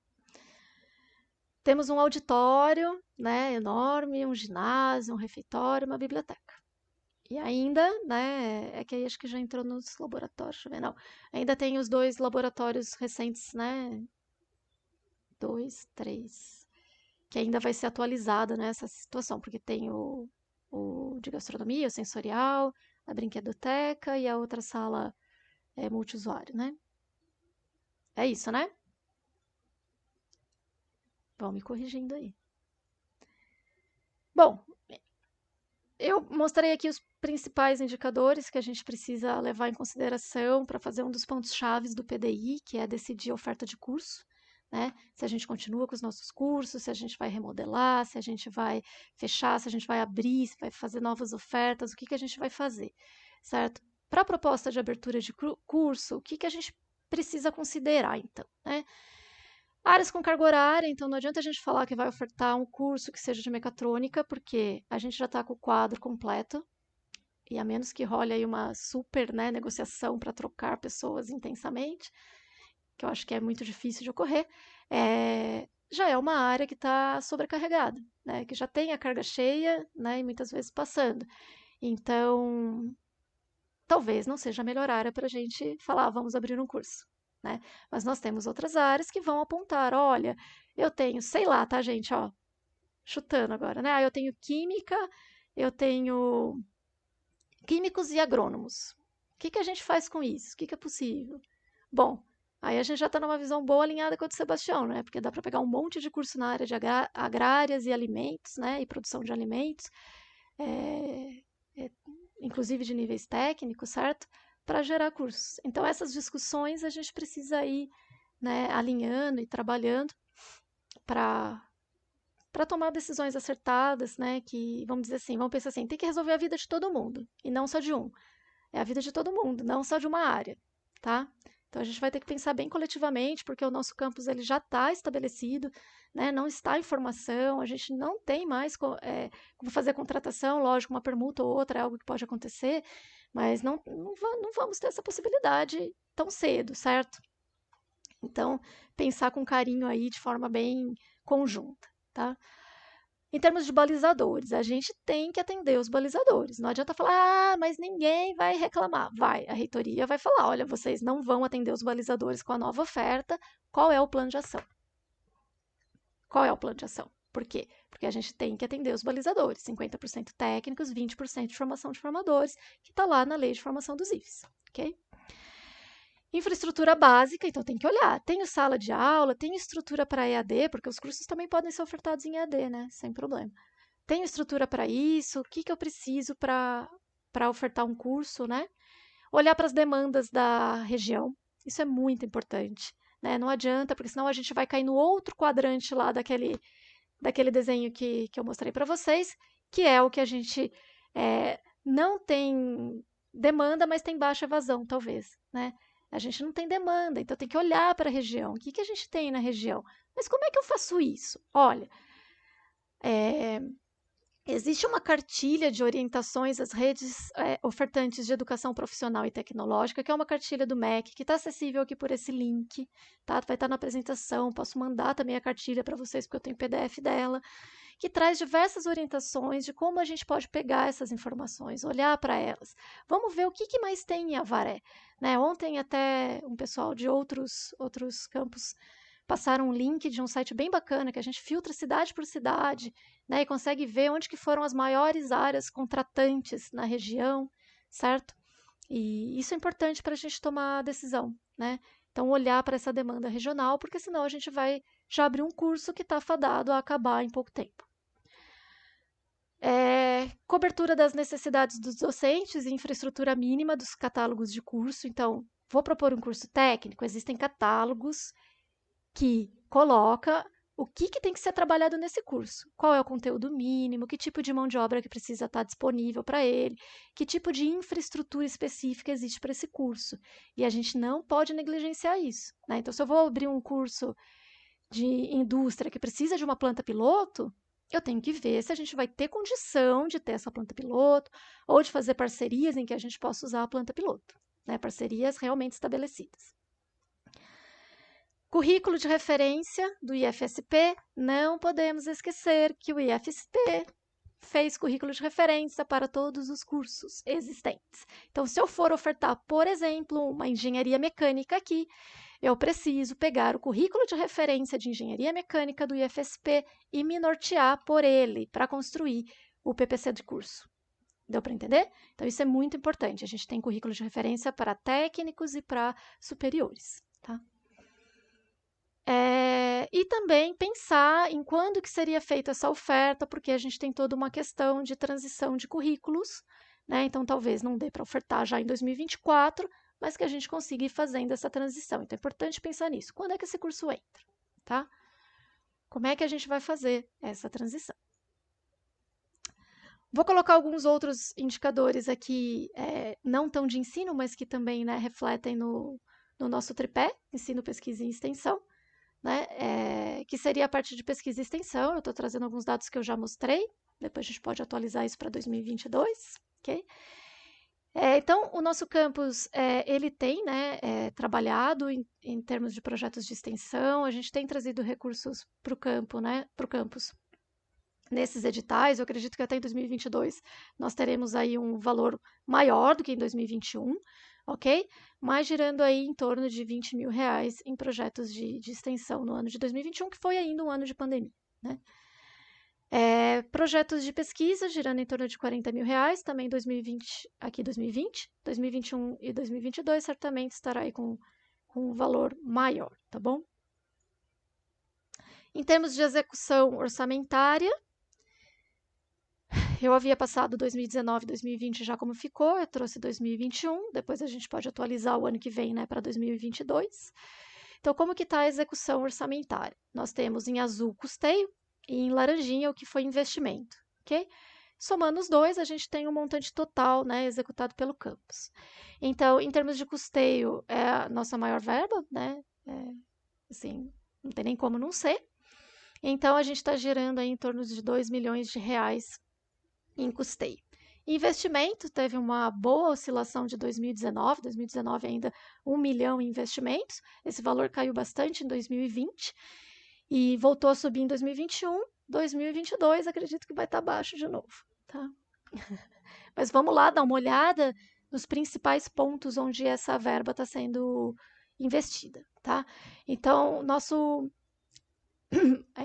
[SPEAKER 1] Temos um auditório, né, enorme, um ginásio, um refeitório, uma biblioteca. E ainda, né, é que aí acho que já entrou nos laboratórios, deixa eu ver, não. Ainda tem os 2 laboratórios recentes, né? 2, 3. Que ainda vai ser atualizada nessa situação, porque tem o de gastronomia, o sensorial, a brinquedoteca e a outra sala multiusuário, né? É isso, né? Vão me corrigindo aí. Bom, eu mostrei aqui os principais indicadores que a gente precisa levar em consideração para fazer um dos pontos chaves do PDI, que é decidir a oferta de curso, né? Se a gente continua com os nossos cursos, se a gente vai remodelar, se a gente vai fechar, se a gente vai abrir, se vai fazer novas ofertas, o que a gente vai fazer, certo? Para a proposta de abertura de curso, o que a gente precisa considerar, então, né? Áreas com carga horária, então não adianta a gente falar que vai ofertar um curso que seja de mecatrônica, porque a gente já está com o quadro completo, e a menos que role aí uma super, né, negociação para trocar pessoas intensamente, que eu acho que é muito difícil de ocorrer, já é uma área que está sobrecarregada, né, que já tem a carga cheia, né, e muitas vezes passando. Então, talvez não seja a melhor área para a gente falar, vamos abrir um curso, né? Mas nós temos outras áreas que vão apontar, olha, eu tenho, sei lá, tá, gente, ó, chutando agora, né? Eu tenho química, eu tenho químicos e agrônomos. O que a gente faz com isso? O que é possível? Bom, aí a gente já está numa visão boa alinhada com a do Sebastião, né? Porque dá para pegar um monte de curso na área de agrárias e alimentos, né? E produção de alimentos, é, é, inclusive de níveis técnicos, certo? Para gerar cursos. Então, essas discussões a gente precisa ir, né, alinhando e trabalhando para tomar decisões acertadas, né? Que, vamos dizer assim, vamos pensar assim, tem que resolver a vida de todo mundo, e não só de um. É a vida de todo mundo, não só de uma área, tá? Então a gente vai ter que pensar bem coletivamente, porque o nosso campus ele já está estabelecido, né? Não está em formação, a gente não tem mais como fazer contratação, lógico, uma permuta ou outra é algo que pode acontecer, mas não vamos ter essa possibilidade tão cedo, certo? Então, pensar com carinho aí de forma bem conjunta, tá? Em termos de balizadores, a gente tem que atender os balizadores. Não adianta falar, ah, mas ninguém vai reclamar. Vai, a reitoria vai falar, olha, vocês não vão atender os balizadores com a nova oferta. Qual é o plano de ação? Qual é o plano de ação? Por quê? Porque a gente tem que atender os balizadores, 50% técnicos, 20% de formação de formadores, que está lá na lei de formação dos IFES, ok? Infraestrutura básica, então tem que olhar. Tenho sala de aula, tenho estrutura para EAD, porque os cursos também podem ser ofertados em EAD, né? Sem problema. Tenho estrutura para isso? O que eu preciso para ofertar um curso, né? Olhar para as demandas da região. Isso é muito importante, né? Não adianta, porque senão a gente vai cair no outro quadrante lá daquele desenho que eu mostrei para vocês, que é o que a gente não tem demanda, mas tem baixa evasão, talvez, né? A gente não tem demanda, então tem que olhar para a região. O que a gente tem na região? Mas como é que eu faço isso? Olha, existe uma cartilha de orientações às redes ofertantes de educação profissional e tecnológica, que é uma cartilha do MEC, que está acessível aqui por esse link, tá? Vai estar na apresentação, posso mandar também a cartilha para vocês, porque eu tenho PDF dela, que traz diversas orientações de como a gente pode pegar essas informações, olhar para elas. Vamos ver o que mais tem em Avaré, né? Ontem até um pessoal de outros campos passaram um link de um site bem bacana, que a gente filtra cidade por cidade, né, e consegue ver onde que foram as maiores áreas contratantes na região, certo? E isso é importante para a gente tomar a decisão, né? Então, olhar para essa demanda regional, porque senão a gente vai já abrir um curso que está fadado a acabar em pouco tempo. Cobertura das necessidades dos docentes e infraestrutura mínima dos catálogos de curso. Então, vou propor um curso técnico, existem catálogos que coloca o que tem que ser trabalhado nesse curso. Qual é o conteúdo mínimo, que tipo de mão de obra que precisa estar disponível para ele, que tipo de infraestrutura específica existe para esse curso. E a gente não pode negligenciar isso, né? Então, se eu vou abrir um curso de indústria que precisa de uma planta piloto, eu tenho que ver se a gente vai ter condição de ter essa planta piloto ou de fazer parcerias em que a gente possa usar a planta piloto, né? Parcerias realmente estabelecidas. Currículo de referência do IFSP, não podemos esquecer que o IFSP fez currículo de referência para todos os cursos existentes. Então, se eu for ofertar, por exemplo, uma engenharia mecânica aqui, eu preciso pegar o currículo de referência de engenharia mecânica do IFSP e me nortear por ele para construir o PPC de curso. Deu para entender? Então, isso é muito importante. A gente tem currículo de referência para técnicos e para superiores, tá? E também pensar em quando que seria feita essa oferta, porque a gente tem toda uma questão de transição de currículos, né? Então, talvez não dê para ofertar já em 2024, mas que a gente consiga ir fazendo essa transição. Então, é importante pensar nisso. Quando é que esse curso entra, tá? Como é que a gente vai fazer essa transição? Vou colocar alguns outros indicadores aqui, não tão de ensino, mas que também, né, refletem no nosso tripé, ensino, pesquisa e extensão. Né, que seria a parte de pesquisa e extensão. Eu estou trazendo alguns dados que eu já mostrei, depois a gente pode atualizar isso para 2022, ok? Então, o nosso campus, ele tem, né, trabalhado em termos de projetos de extensão, a gente tem trazido recursos para o campo, né, para o campus. Nesses editais, eu acredito que até em 2022 nós teremos aí um valor maior do que em 2021, ok? Mas girando aí em torno de R$20 mil em projetos de extensão no ano de 2021, que foi ainda um ano de pandemia, né? Projetos de pesquisa girando em torno de R$40 mil, também 2020, aqui 2020, 2021 e 2022 certamente estará aí com um valor maior, tá bom? Em termos de execução orçamentária, eu havia passado 2019, 2020 já como ficou, eu trouxe 2021, depois a gente pode atualizar o ano que vem, né, para 2022. Então, como que está a execução orçamentária? Nós temos em azul custeio e em laranjinha o que foi investimento, ok? Somando os dois, a gente tem um montante total, né, executado pelo campus. Então, em termos de custeio, é a nossa maior verba, né, assim, não tem nem como não ser. Então, a gente está gerando aí em torno de R$2 milhões em custeio. Investimento, teve uma boa oscilação de 2019, 2019 ainda 1 milhão em investimentos, esse valor caiu bastante em 2020 e voltou a subir em 2021, 2022 acredito que vai estar baixo de novo, tá? Mas vamos lá dar uma olhada nos principais pontos onde essa verba está sendo investida, tá? Então,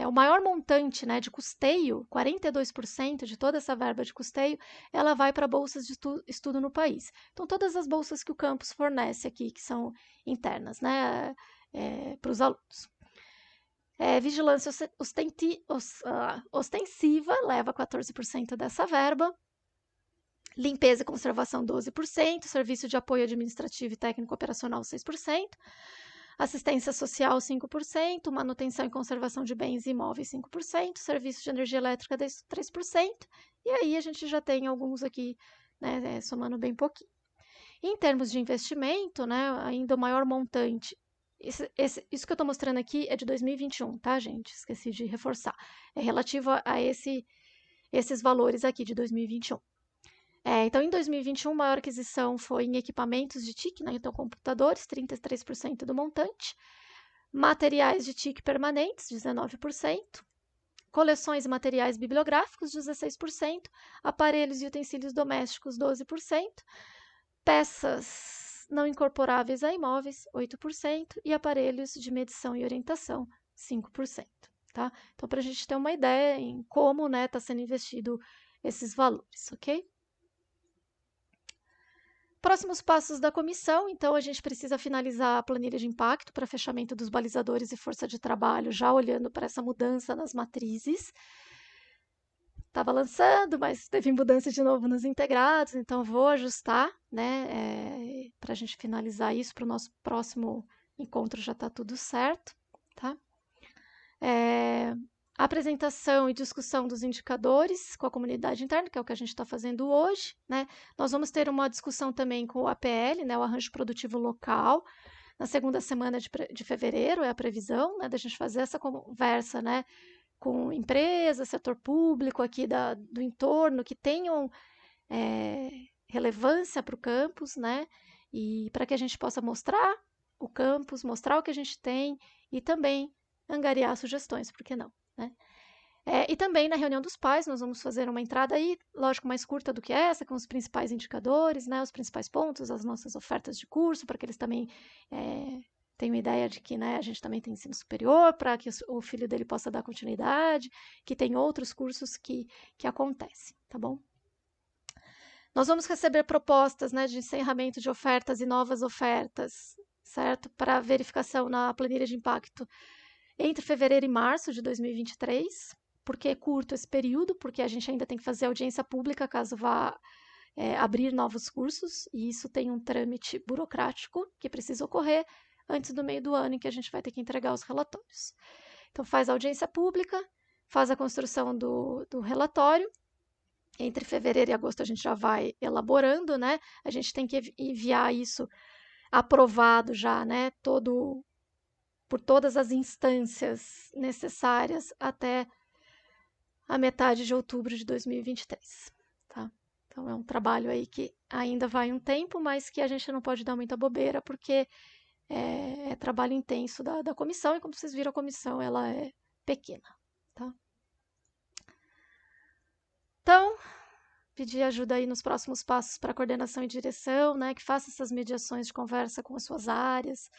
[SPEAKER 1] o maior montante, né, de custeio, 42% de toda essa verba de custeio, ela vai para bolsas de estudo no país. Então, todas as bolsas que o campus fornece aqui, que são internas, né, para os alunos. Vigilância ostensiva leva 14% dessa verba. Limpeza e conservação, 12%. Serviço de apoio administrativo e técnico operacional, 6%. Assistência social, 5%. Manutenção e conservação de bens e imóveis, 5%. Serviço de energia elétrica, 3%. E aí a gente já tem alguns aqui, né, somando bem pouquinho. Em termos de investimento, né, ainda o maior montante, isso que eu estou mostrando aqui é de 2021, tá, gente? Esqueci de reforçar. É relativo a esses valores aqui de 2021. Então, em 2021, a maior aquisição foi em equipamentos de TIC, né? Então, computadores, 33% do montante. Materiais de TIC permanentes, 19%. Coleções e materiais bibliográficos, 16%. Aparelhos e utensílios domésticos, 12%. Peças não incorporáveis a imóveis, 8%. E aparelhos de medição e orientação, 5%. Tá? Então, para a gente ter uma ideia em como está sendo investido esses valores, ok? Próximos passos da comissão, então a gente precisa finalizar a planilha de impacto para fechamento dos balizadores e força de trabalho, já olhando para essa mudança nas matrizes. Estava lançando, mas teve mudança de novo nos integrados, então vou ajustar, né, para a gente finalizar isso, para o nosso próximo encontro já está tudo certo, tá? Apresentação e discussão dos indicadores com a comunidade interna, que é o que a gente está fazendo hoje, né? Nós vamos ter uma discussão também com o APL, né, o Arranjo Produtivo Local, na segunda semana de fevereiro, é a previsão, né, da gente fazer essa conversa, né, com empresas, setor público aqui do entorno, que tenham relevância para o campus, né, e para que a gente possa mostrar o campus, mostrar o que a gente tem e também angariar sugestões, por que não? Né? E também na reunião dos pais, nós vamos fazer uma entrada aí, lógico, mais curta do que essa, com os principais indicadores, né, os principais pontos, as nossas ofertas de curso, para que eles também tenham ideia de que, né, a gente também tem ensino superior, para que o filho dele possa dar continuidade, que tem outros cursos que acontecem, tá bom? Nós vamos receber propostas, né, de encerramento de ofertas e novas ofertas, certo? Para verificação na planilha de impacto entre fevereiro e março de 2023, porque é curto esse período, porque a gente ainda tem que fazer audiência pública caso vá abrir novos cursos, e isso tem um trâmite burocrático que precisa ocorrer antes do meio do ano em que a gente vai ter que entregar os relatórios. Então, faz a audiência pública, faz a construção do relatório. Entre fevereiro e agosto a gente já vai elaborando, né? A gente tem que enviar isso aprovado já, né? Por todas as instâncias necessárias até a metade de outubro de 2023, tá? Então, é um trabalho aí que ainda vai um tempo, mas que a gente não pode dar muita bobeira, porque é trabalho intenso da comissão, e como vocês viram, a comissão ela é pequena, tá? Então, pedir ajuda aí nos próximos passos para coordenação e direção, né? Que faça essas mediações de conversa com as suas áreas,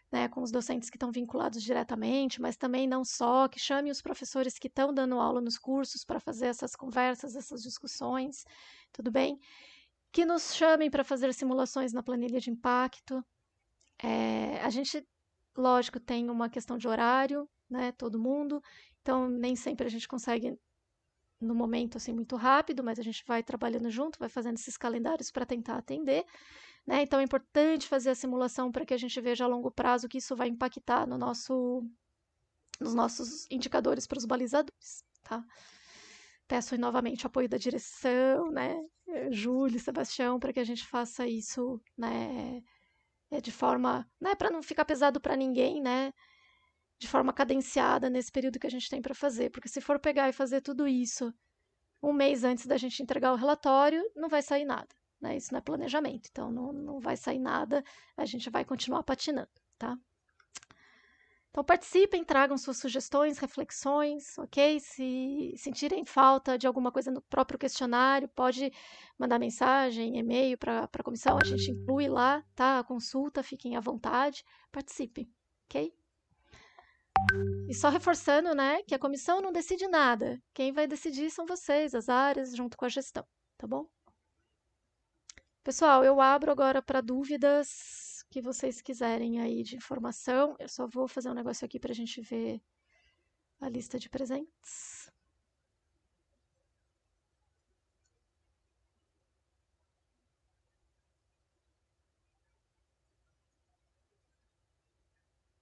[SPEAKER 1] né, com os docentes que estão vinculados diretamente, mas também não só, que chame os professores que estão dando aula nos cursos para fazer essas conversas, essas discussões, tudo bem? Que nos chamem para fazer simulações na planilha de impacto. A gente, lógico, tem uma questão de horário, né, todo mundo, então nem sempre a gente consegue no momento assim muito rápido, mas a gente vai trabalhando junto, vai fazendo esses calendários para tentar atender. Né? Então, é importante fazer a simulação para que a gente veja a longo prazo que isso vai impactar nos nossos indicadores para os balizadores. Tá? Peço aí, novamente o apoio da direção, né? Júlio e Sebastião, para que a gente faça isso, né? De forma, né? Para não ficar pesado para ninguém, né? De forma cadenciada nesse período que a gente tem para fazer. Porque se for pegar e fazer tudo isso um mês antes da gente entregar o relatório, não vai sair nada. Né? Isso não é planejamento, então não vai sair nada, a gente vai continuar patinando, tá? Então participem, tragam suas sugestões, reflexões, ok? Se sentirem falta de alguma coisa no próprio questionário, pode mandar mensagem, e-mail para a comissão, a gente inclui lá, tá? A consulta, fiquem à vontade, participem, ok? E só reforçando, né, que a comissão não decide nada, quem vai decidir são vocês, as áreas, junto com a gestão, tá bom? Pessoal, eu abro agora para dúvidas que vocês quiserem aí de informação. Eu só vou fazer um negócio aqui para a gente ver a lista de presentes.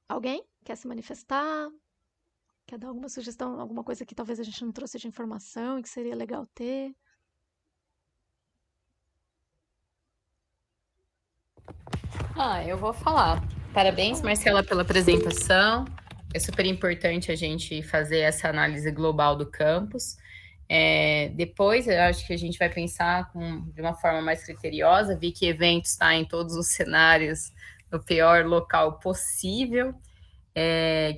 [SPEAKER 1] Alguém quer se manifestar? Quer dar alguma sugestão, alguma coisa que talvez a gente não trouxe de informação e que seria legal ter?
[SPEAKER 6] Eu vou falar. Parabéns, Marcela, pela apresentação. É super importante a gente fazer essa análise global do campus. Depois, eu acho que a gente vai pensar de uma forma mais criteriosa. Vi que eventos está em todos os cenários, no pior local possível.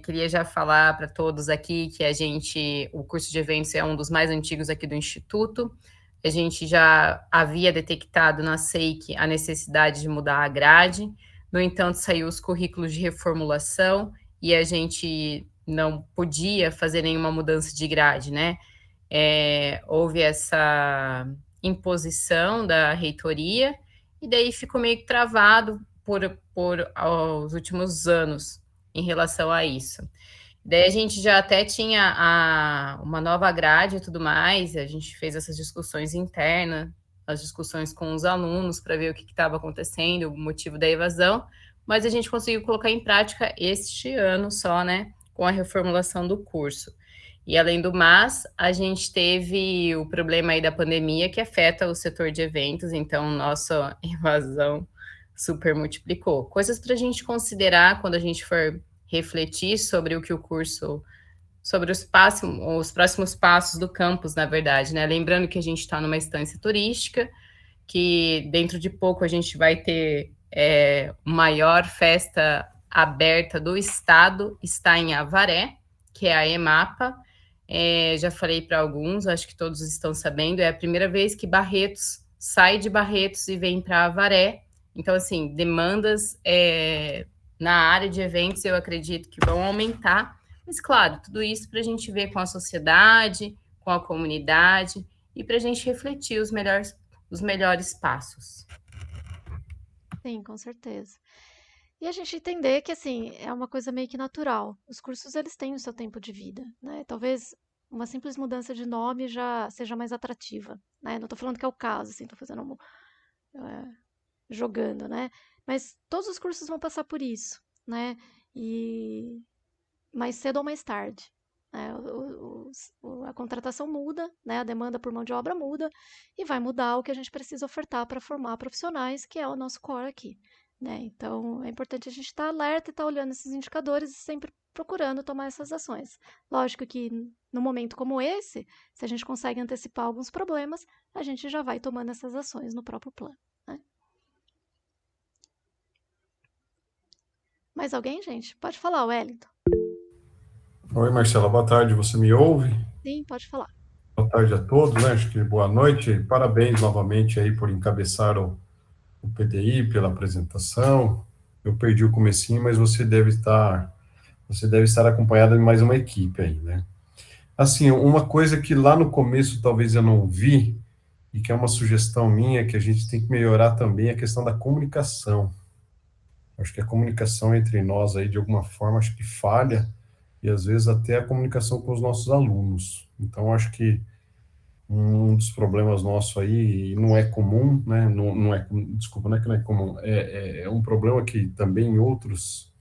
[SPEAKER 6] Queria já falar para todos aqui que o curso de eventos é um dos mais antigos aqui do Instituto. A gente já havia detectado na SEIC a necessidade de mudar a grade, no entanto, saiu os currículos de reformulação e a gente não podia fazer nenhuma mudança de grade, né? Houve essa imposição da reitoria e daí ficou meio que travado por os últimos anos em relação a isso. Daí a gente já até tinha uma nova grade e tudo mais, a gente fez essas discussões internas, as discussões com os alunos para ver o que estava acontecendo, o motivo da evasão, mas a gente conseguiu colocar em prática este ano só, né, com a reformulação do curso. E além do mais, a gente teve o problema aí da pandemia que afeta o setor de eventos, então nossa evasão super multiplicou. Coisas para a gente considerar quando a gente for refletir sobre o que o curso, sobre os próximos passos do campus, na verdade, né? Lembrando que a gente está numa estância turística, que dentro de pouco a gente vai ter maior festa aberta do estado, está em Avaré, que é a EMAPA. Já falei para alguns, acho que todos estão sabendo, é a primeira vez que Barretos sai de Barretos e vem para Avaré. Então, assim, demandas na área de eventos eu acredito que vão aumentar, mas claro, tudo isso para a gente ver com a sociedade, com a comunidade e para a gente refletir os melhores passos.
[SPEAKER 1] Sim, com certeza. E a gente entender que, assim, é uma coisa meio que natural. Os cursos, eles têm o seu tempo de vida, né? Talvez uma simples mudança de nome já seja mais atrativa, né? Não estou falando que é o caso, assim, estou fazendo jogando, né? Mas todos os cursos vão passar por isso, né? E mais cedo ou mais tarde, né? A contratação muda, né? A demanda por mão de obra muda e vai mudar o que a gente precisa ofertar para formar profissionais, que é o nosso core aqui, né? Então é importante a gente estar alerta e estar olhando esses indicadores e sempre procurando tomar essas ações. Lógico que num momento como esse, se a gente consegue antecipar alguns problemas, a gente já vai tomando essas ações no próprio plano. Mais alguém, gente? Pode falar, Wellington.
[SPEAKER 7] Oi, Marcela, boa tarde, você me ouve?
[SPEAKER 1] Sim, pode falar.
[SPEAKER 7] Boa tarde a todos, né? Acho que boa noite. Parabéns novamente aí por encabeçar o PDI, pela apresentação. Eu perdi o comecinho, mas você deve estar acompanhada de mais uma equipe aí, né? Assim, uma coisa que lá no começo talvez eu não vi, e que é uma sugestão minha, que a gente tem que melhorar também, é a questão da comunicação. Acho que a comunicação entre nós aí, de alguma forma, acho que falha, e às vezes até a comunicação com os nossos alunos. Então, acho que um dos problemas nossos aí, e não é comum, né, desculpa, não é que não é comum, é um problema que também em outras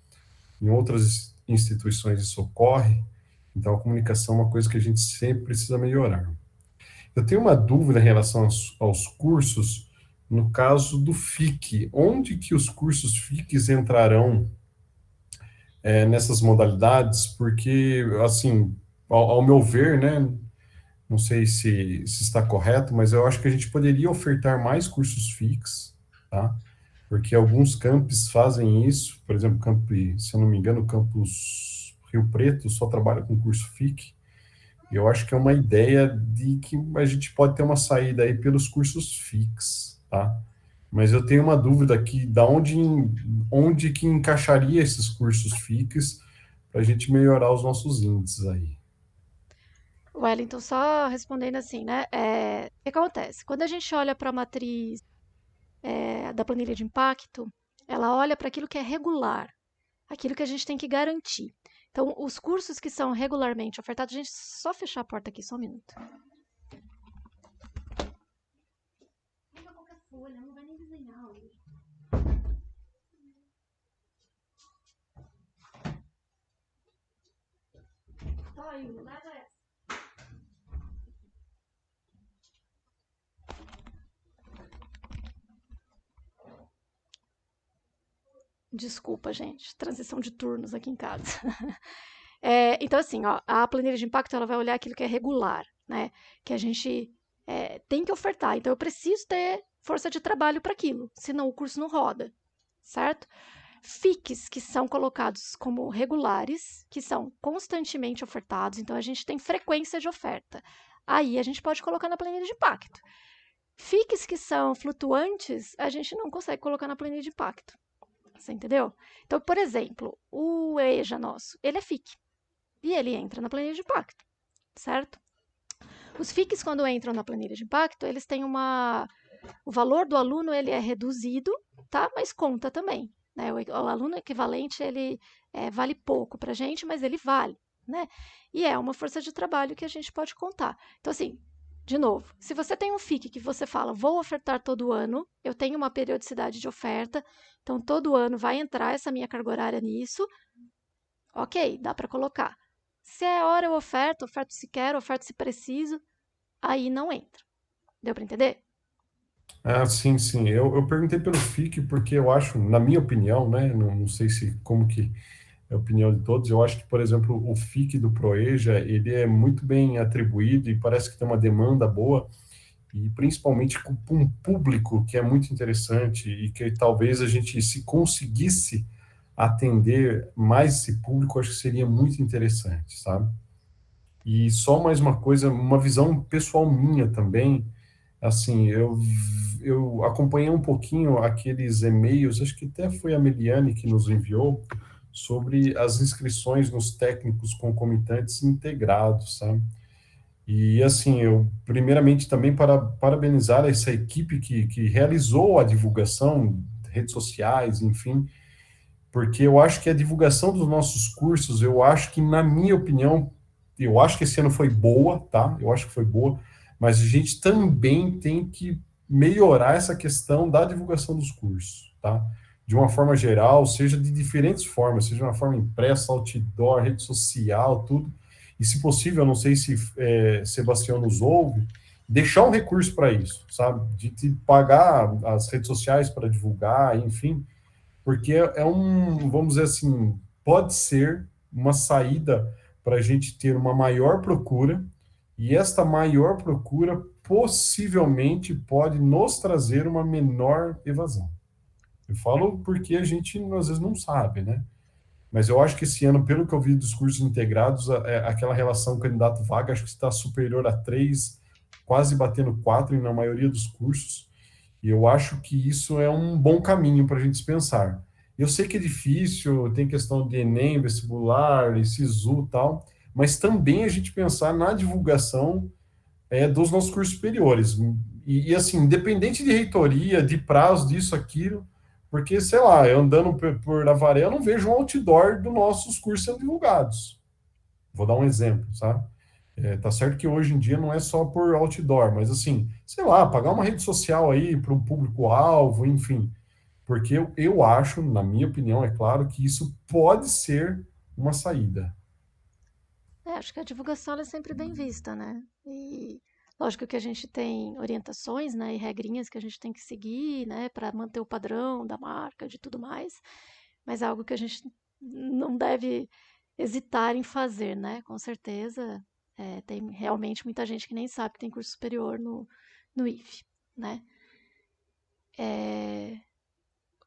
[SPEAKER 7] instituições isso ocorre, então a comunicação é uma coisa que a gente sempre precisa melhorar. Eu tenho uma dúvida em relação aos cursos, no caso do FIC, onde que os cursos FICs entrarão nessas modalidades, porque, assim, ao meu ver, né, não sei se está correto, mas eu acho que a gente poderia ofertar mais cursos FICs, tá? Porque alguns campos fazem isso, por exemplo, se eu não me engano, o campus Rio Preto só trabalha com curso FIC, e eu acho que é uma ideia de que a gente pode ter uma saída aí pelos cursos FICs, tá? Mas eu tenho uma dúvida aqui, onde que encaixaria esses cursos FICs para a gente melhorar os nossos índices aí.
[SPEAKER 1] Wellington, só respondendo assim, né? O que acontece? Quando a gente olha para a matriz da planilha de impacto, ela olha para aquilo que é regular, aquilo que a gente tem que garantir. Então, os cursos que são regularmente ofertados, a gente só fechar a porta aqui, só um minuto. Pega qualquer folha, não vai nem desenhar hoje. Desculpa, gente, transição de turnos aqui em casa. Então, assim, ó, a planilha de impacto ela vai olhar aquilo que é regular, né? Que a gente tem que ofertar. Então, eu preciso ter força de trabalho para aquilo, senão o curso não roda, certo? FIIs que são colocados como regulares, que são constantemente ofertados, então a gente tem frequência de oferta. Aí a gente pode colocar na planilha de impacto. FIIs que são flutuantes, a gente não consegue colocar na planilha de impacto. Você entendeu? Então, por exemplo, o EJA nosso, ele é FII. E ele entra na planilha de impacto, certo? Os FIIs, quando entram na planilha de impacto, eles têm o valor do aluno ele é reduzido, tá? Mas conta também. Né? O aluno equivalente, ele vale pouco para a gente, mas ele vale, né? E é uma força de trabalho que a gente pode contar. Então, assim, de novo, se você tem um FII que você fala, vou ofertar todo ano, eu tenho uma periodicidade de oferta, então todo ano vai entrar essa minha carga horária nisso, ok, dá para colocar. Se é hora eu oferto se quero, oferto se preciso, aí não entra. Deu para entender?
[SPEAKER 7] Ah, sim, sim. Eu perguntei pelo FIC porque eu acho, na minha opinião, né, não sei se como que é a opinião de todos, eu acho que, por exemplo, o FIC do Proeja, ele é muito bem atribuído e parece que tem uma demanda boa, e principalmente com um público que é muito interessante e que talvez a gente, se conseguisse atender mais esse público, acho que seria muito interessante, sabe? E só mais uma coisa, uma visão pessoal minha também, assim, eu acompanhei um pouquinho aqueles e-mails, acho que até foi a Meliane que nos enviou, sobre as inscrições nos técnicos concomitantes integrados, sabe? E, assim, eu, primeiramente, também parabenizar essa equipe que realizou a divulgação, redes sociais, enfim, porque eu acho que a divulgação dos nossos cursos, eu acho que, na minha opinião, eu acho que esse ano foi boa, tá? Eu acho que foi boa, mas a gente também tem que melhorar essa questão da divulgação dos cursos, tá? De uma forma geral, seja de diferentes formas, seja uma forma impressa, outdoor, rede social, tudo. E, se possível, eu não sei se Sebastião nos ouve, deixar um recurso para isso, sabe? De pagar as redes sociais para divulgar, enfim, porque vamos dizer assim, pode ser uma saída para a gente ter uma maior procura, e esta maior procura possivelmente pode nos trazer uma menor evasão. Eu falo porque a gente às vezes não sabe, né? Mas eu acho que esse ano, pelo que eu vi dos cursos integrados, aquela relação candidato-vaga, acho que está superior a 3, quase batendo 4 na maioria dos cursos. E eu acho que isso é um bom caminho para a gente pensar. Eu sei que é difícil, tem questão de Enem, vestibular, SISU e tal, mas também a gente pensar na divulgação dos nossos cursos superiores. E, assim, independente de reitoria, de prazo, disso, aquilo, porque, sei lá, eu andando por Avaré, eu não vejo um outdoor dos nossos cursos sendo divulgados. Vou dar um exemplo, sabe? Tá certo que hoje em dia não é só por outdoor, mas, assim, sei lá, pagar uma rede social aí para um público-alvo, enfim. Porque eu acho, na minha opinião, é claro, que isso pode ser uma saída.
[SPEAKER 1] Acho que a divulgação ela é sempre bem vista, né? E lógico que a gente tem orientações, né, e regrinhas que a gente tem que seguir, né, para manter o padrão da marca, de tudo mais, mas é algo que a gente não deve hesitar em fazer, né? Com certeza, tem realmente muita gente que nem sabe que tem curso superior no IF, né?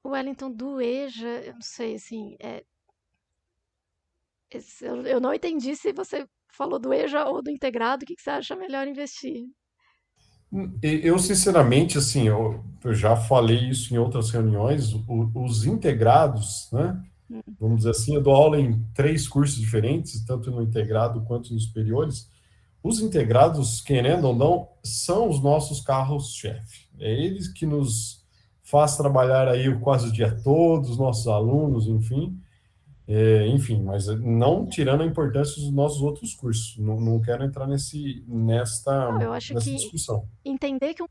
[SPEAKER 1] O Wellington do EJA, eu não sei, assim, eu não entendi se você falou do EJA ou do integrado, o que você acha melhor investir?
[SPEAKER 7] Eu, sinceramente, assim, eu já falei isso em outras reuniões, os integrados, né, vamos dizer assim, eu dou aula em 3 cursos diferentes, tanto no integrado quanto nos superiores. Os integrados, querendo ou não, são os nossos carros-chefe. É eles que nos faz trabalhar aí quase o dia todo, os nossos alunos, enfim. Enfim, mas não tirando a importância dos nossos outros cursos. Não quero entrar
[SPEAKER 1] Não, eu acho
[SPEAKER 7] nessa
[SPEAKER 1] que
[SPEAKER 7] discussão.
[SPEAKER 1] entender que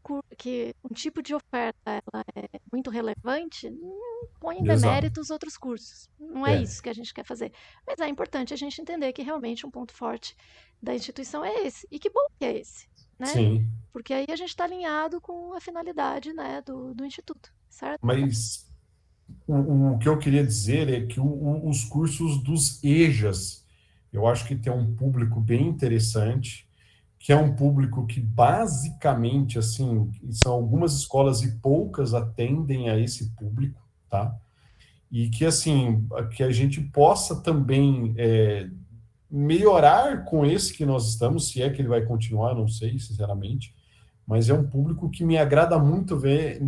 [SPEAKER 1] um tipo de oferta ela é muito relevante não põe em
[SPEAKER 7] Exato.
[SPEAKER 1] demérito os outros cursos. Não é
[SPEAKER 7] É,
[SPEAKER 1] isso que a gente quer fazer. Mas é importante a gente entender que realmente um ponto forte da instituição é esse. E que bom que é esse, né?
[SPEAKER 7] sim.
[SPEAKER 1] Porque aí a gente está alinhado com a finalidade, né, do instituto, certo?
[SPEAKER 7] Mas o que eu queria dizer é que os cursos dos EJAs, eu acho que tem um público bem interessante, que é um público que basicamente, assim, são algumas escolas e poucas atendem a esse público, tá? E que, assim, que a gente possa também melhorar com esse que nós estamos, se é que ele vai continuar, não sei, sinceramente, mas é um público que me agrada muito ver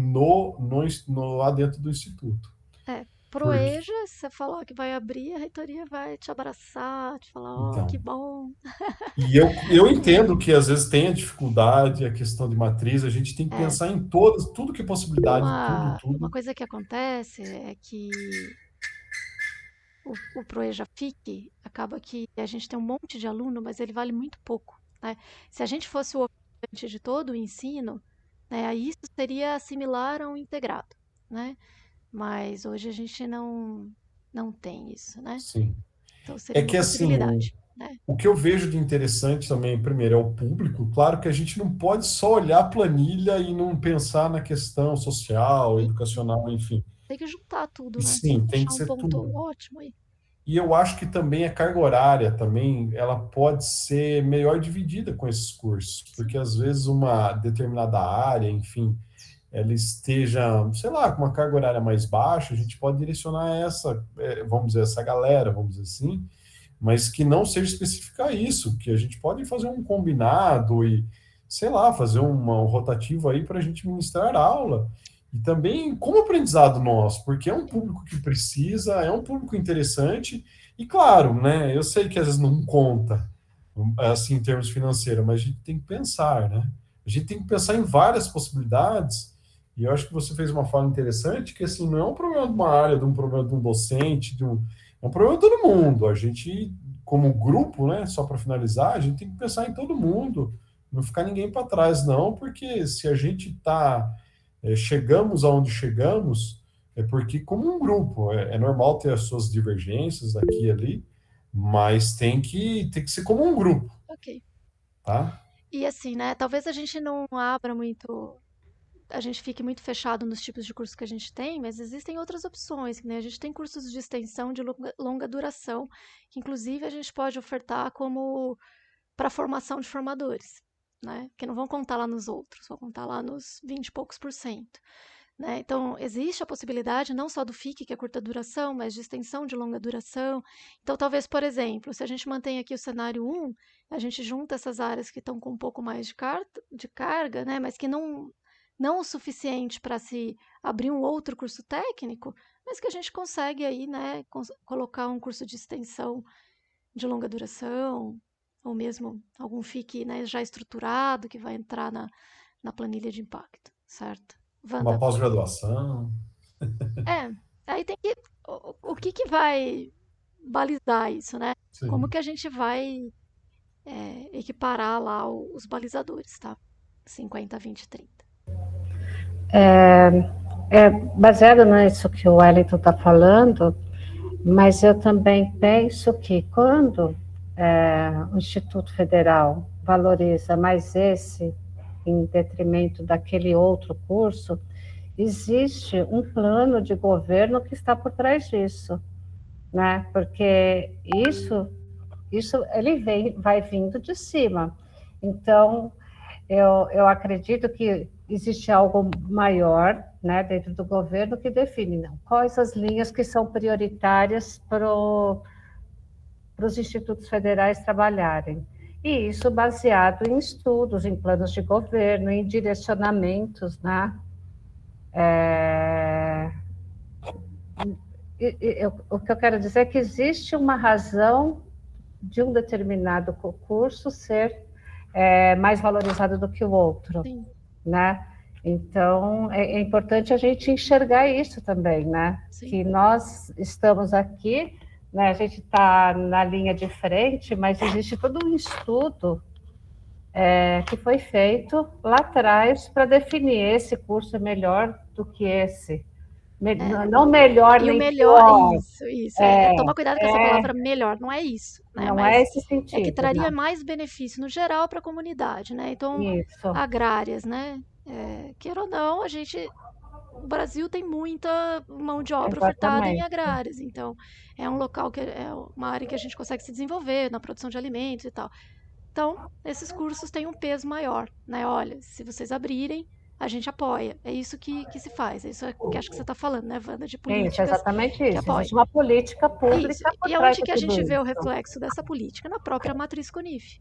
[SPEAKER 7] lá dentro do Instituto.
[SPEAKER 1] É.
[SPEAKER 7] Porque,
[SPEAKER 1] Proeja, se você falar que vai abrir, a reitoria vai te abraçar, te falar, ó, que
[SPEAKER 7] então,
[SPEAKER 1] bom.
[SPEAKER 7] e eu entendo que às vezes tem a dificuldade, a questão de matriz, a gente tem que
[SPEAKER 1] É,
[SPEAKER 7] pensar em todas, tudo que é possibilidade, tudo,
[SPEAKER 1] uma
[SPEAKER 7] tudo.
[SPEAKER 1] coisa que acontece é que o Proeja FIC acaba que a gente tem um monte de aluno, mas ele vale muito pouco, né? Se a gente fosse o ofertante de todo o ensino, né, aí isso seria similar a um integrado, né? Mas hoje a gente não tem isso, né?
[SPEAKER 7] Sim.
[SPEAKER 1] Então
[SPEAKER 7] É
[SPEAKER 1] seria uma
[SPEAKER 7] que assim,
[SPEAKER 1] possibilidade, né?
[SPEAKER 7] o que eu vejo de interessante também, primeiro, é o público. Claro que a gente não pode só olhar a planilha e não pensar na questão social,
[SPEAKER 1] Sim,
[SPEAKER 7] educacional, enfim.
[SPEAKER 1] tem que juntar tudo,
[SPEAKER 7] E
[SPEAKER 1] né?
[SPEAKER 7] sim, tem
[SPEAKER 1] Achar
[SPEAKER 7] que
[SPEAKER 1] um
[SPEAKER 7] ser
[SPEAKER 1] ponto
[SPEAKER 7] tudo.
[SPEAKER 1] ótimo aí.
[SPEAKER 7] E eu acho que também a carga horária também, ela pode ser melhor dividida com esses cursos,
[SPEAKER 1] Sim,
[SPEAKER 7] porque às vezes uma determinada área, enfim, ela esteja, sei lá, com uma carga horária mais baixa, a gente pode direcionar essa, vamos dizer, essa galera, vamos dizer assim, mas que não seja específica a isso, que a gente pode fazer um combinado e, sei lá, fazer um rotativo aí para a gente ministrar aula. E também como aprendizado nosso, porque é um público que precisa, é um público interessante, e claro, né, eu sei que às vezes não conta, assim, em termos financeiros, mas a gente tem que pensar, né? A gente tem que pensar em várias possibilidades, e eu acho que você fez uma fala interessante, que assim, não é um problema de uma área, de um problema de um docente, é um problema de todo mundo. A gente, como grupo, né, só para finalizar, a gente tem que pensar em todo mundo, não ficar ninguém para trás, não, porque se a gente chegamos aonde chegamos, é porque, como um grupo, é normal ter as suas divergências aqui e ali, mas tem que ser como um grupo,
[SPEAKER 1] ok.
[SPEAKER 7] tá?
[SPEAKER 1] E assim, né? Talvez a gente não abra muito, a gente fique muito fechado nos tipos de curso que a gente tem, mas existem outras opções, né? A gente tem cursos de extensão de longa duração, que inclusive a gente pode ofertar como para formação de formadores, né? Que não vão contar lá nos outros, vão contar lá nos 20 e poucos por cento. Né? Então, existe a possibilidade não só do FIC, que é curta duração, mas de extensão de longa duração. Então, talvez, por exemplo, se a gente mantém aqui o cenário 1, a gente junta essas áreas que estão com um pouco mais de carga, né? Mas que não o suficiente para se abrir um outro curso técnico, mas que a gente consegue aí, né, colocar um curso de extensão de longa duração, ou mesmo algum FIC, né, já estruturado que vai entrar na planilha de impacto, certo?
[SPEAKER 7] Uma
[SPEAKER 1] Wanda,
[SPEAKER 7] pós-graduação,
[SPEAKER 1] é, aí tem que. O que que vai balizar isso, né? Como
[SPEAKER 7] sim.
[SPEAKER 1] que a gente vai equiparar lá os balizadores, tá? 50, 20, 30.
[SPEAKER 8] Baseado nisso que o Wellington está falando, mas eu também penso que quando o Instituto Federal valoriza mais esse em detrimento daquele outro curso, existe um plano de governo que está por trás disso, né? Porque isso ele vai vindo de cima. Então, eu acredito que existe algo maior, né, dentro do governo que define quais as linhas que são prioritárias para os institutos federais trabalharem. E isso baseado em estudos, em planos de governo, em direcionamentos, né? O que eu quero dizer é que existe uma razão de um determinado curso ser mais valorizado do que o outro,
[SPEAKER 1] Sim,
[SPEAKER 8] né? Então, é importante a gente enxergar isso também, né?
[SPEAKER 1] sim.
[SPEAKER 8] Que nós estamos aqui né? A gente está na linha de frente, mas existe todo um estudo que foi feito lá atrás para definir esse curso é melhor do que esse. Não melhor
[SPEAKER 1] E o
[SPEAKER 8] nem
[SPEAKER 1] melhor,
[SPEAKER 8] pior.
[SPEAKER 1] isso. Toma cuidado com essa palavra melhor, não é isso, né?
[SPEAKER 8] Não
[SPEAKER 1] Mas
[SPEAKER 8] é esse
[SPEAKER 1] é que
[SPEAKER 8] sentido,
[SPEAKER 1] traria
[SPEAKER 8] não.
[SPEAKER 1] mais benefício no geral para a comunidade, né? Então,
[SPEAKER 8] Isso,
[SPEAKER 1] agrárias, né? Queira ou não, o Brasil tem muita mão de obra ofertada em
[SPEAKER 8] exatamente.
[SPEAKER 1] agrárias, então é um local que é uma área que a gente consegue se desenvolver na produção de alimentos e tal. Então, esses cursos têm um peso maior, né? Olha, se vocês abrirem, a gente apoia. É isso que se faz. É isso que acho que você está falando, né, Wanda, de
[SPEAKER 8] Isso,
[SPEAKER 1] políticas
[SPEAKER 8] exatamente
[SPEAKER 1] que
[SPEAKER 8] isso.
[SPEAKER 1] apoiam.
[SPEAKER 8] Existe uma política
[SPEAKER 1] Isso.
[SPEAKER 8] pública por
[SPEAKER 1] E
[SPEAKER 8] trás
[SPEAKER 1] aonde
[SPEAKER 8] de
[SPEAKER 1] que a
[SPEAKER 8] tudo
[SPEAKER 1] gente vê o
[SPEAKER 8] isso.
[SPEAKER 1] reflexo dessa política? Na própria matriz CONIF,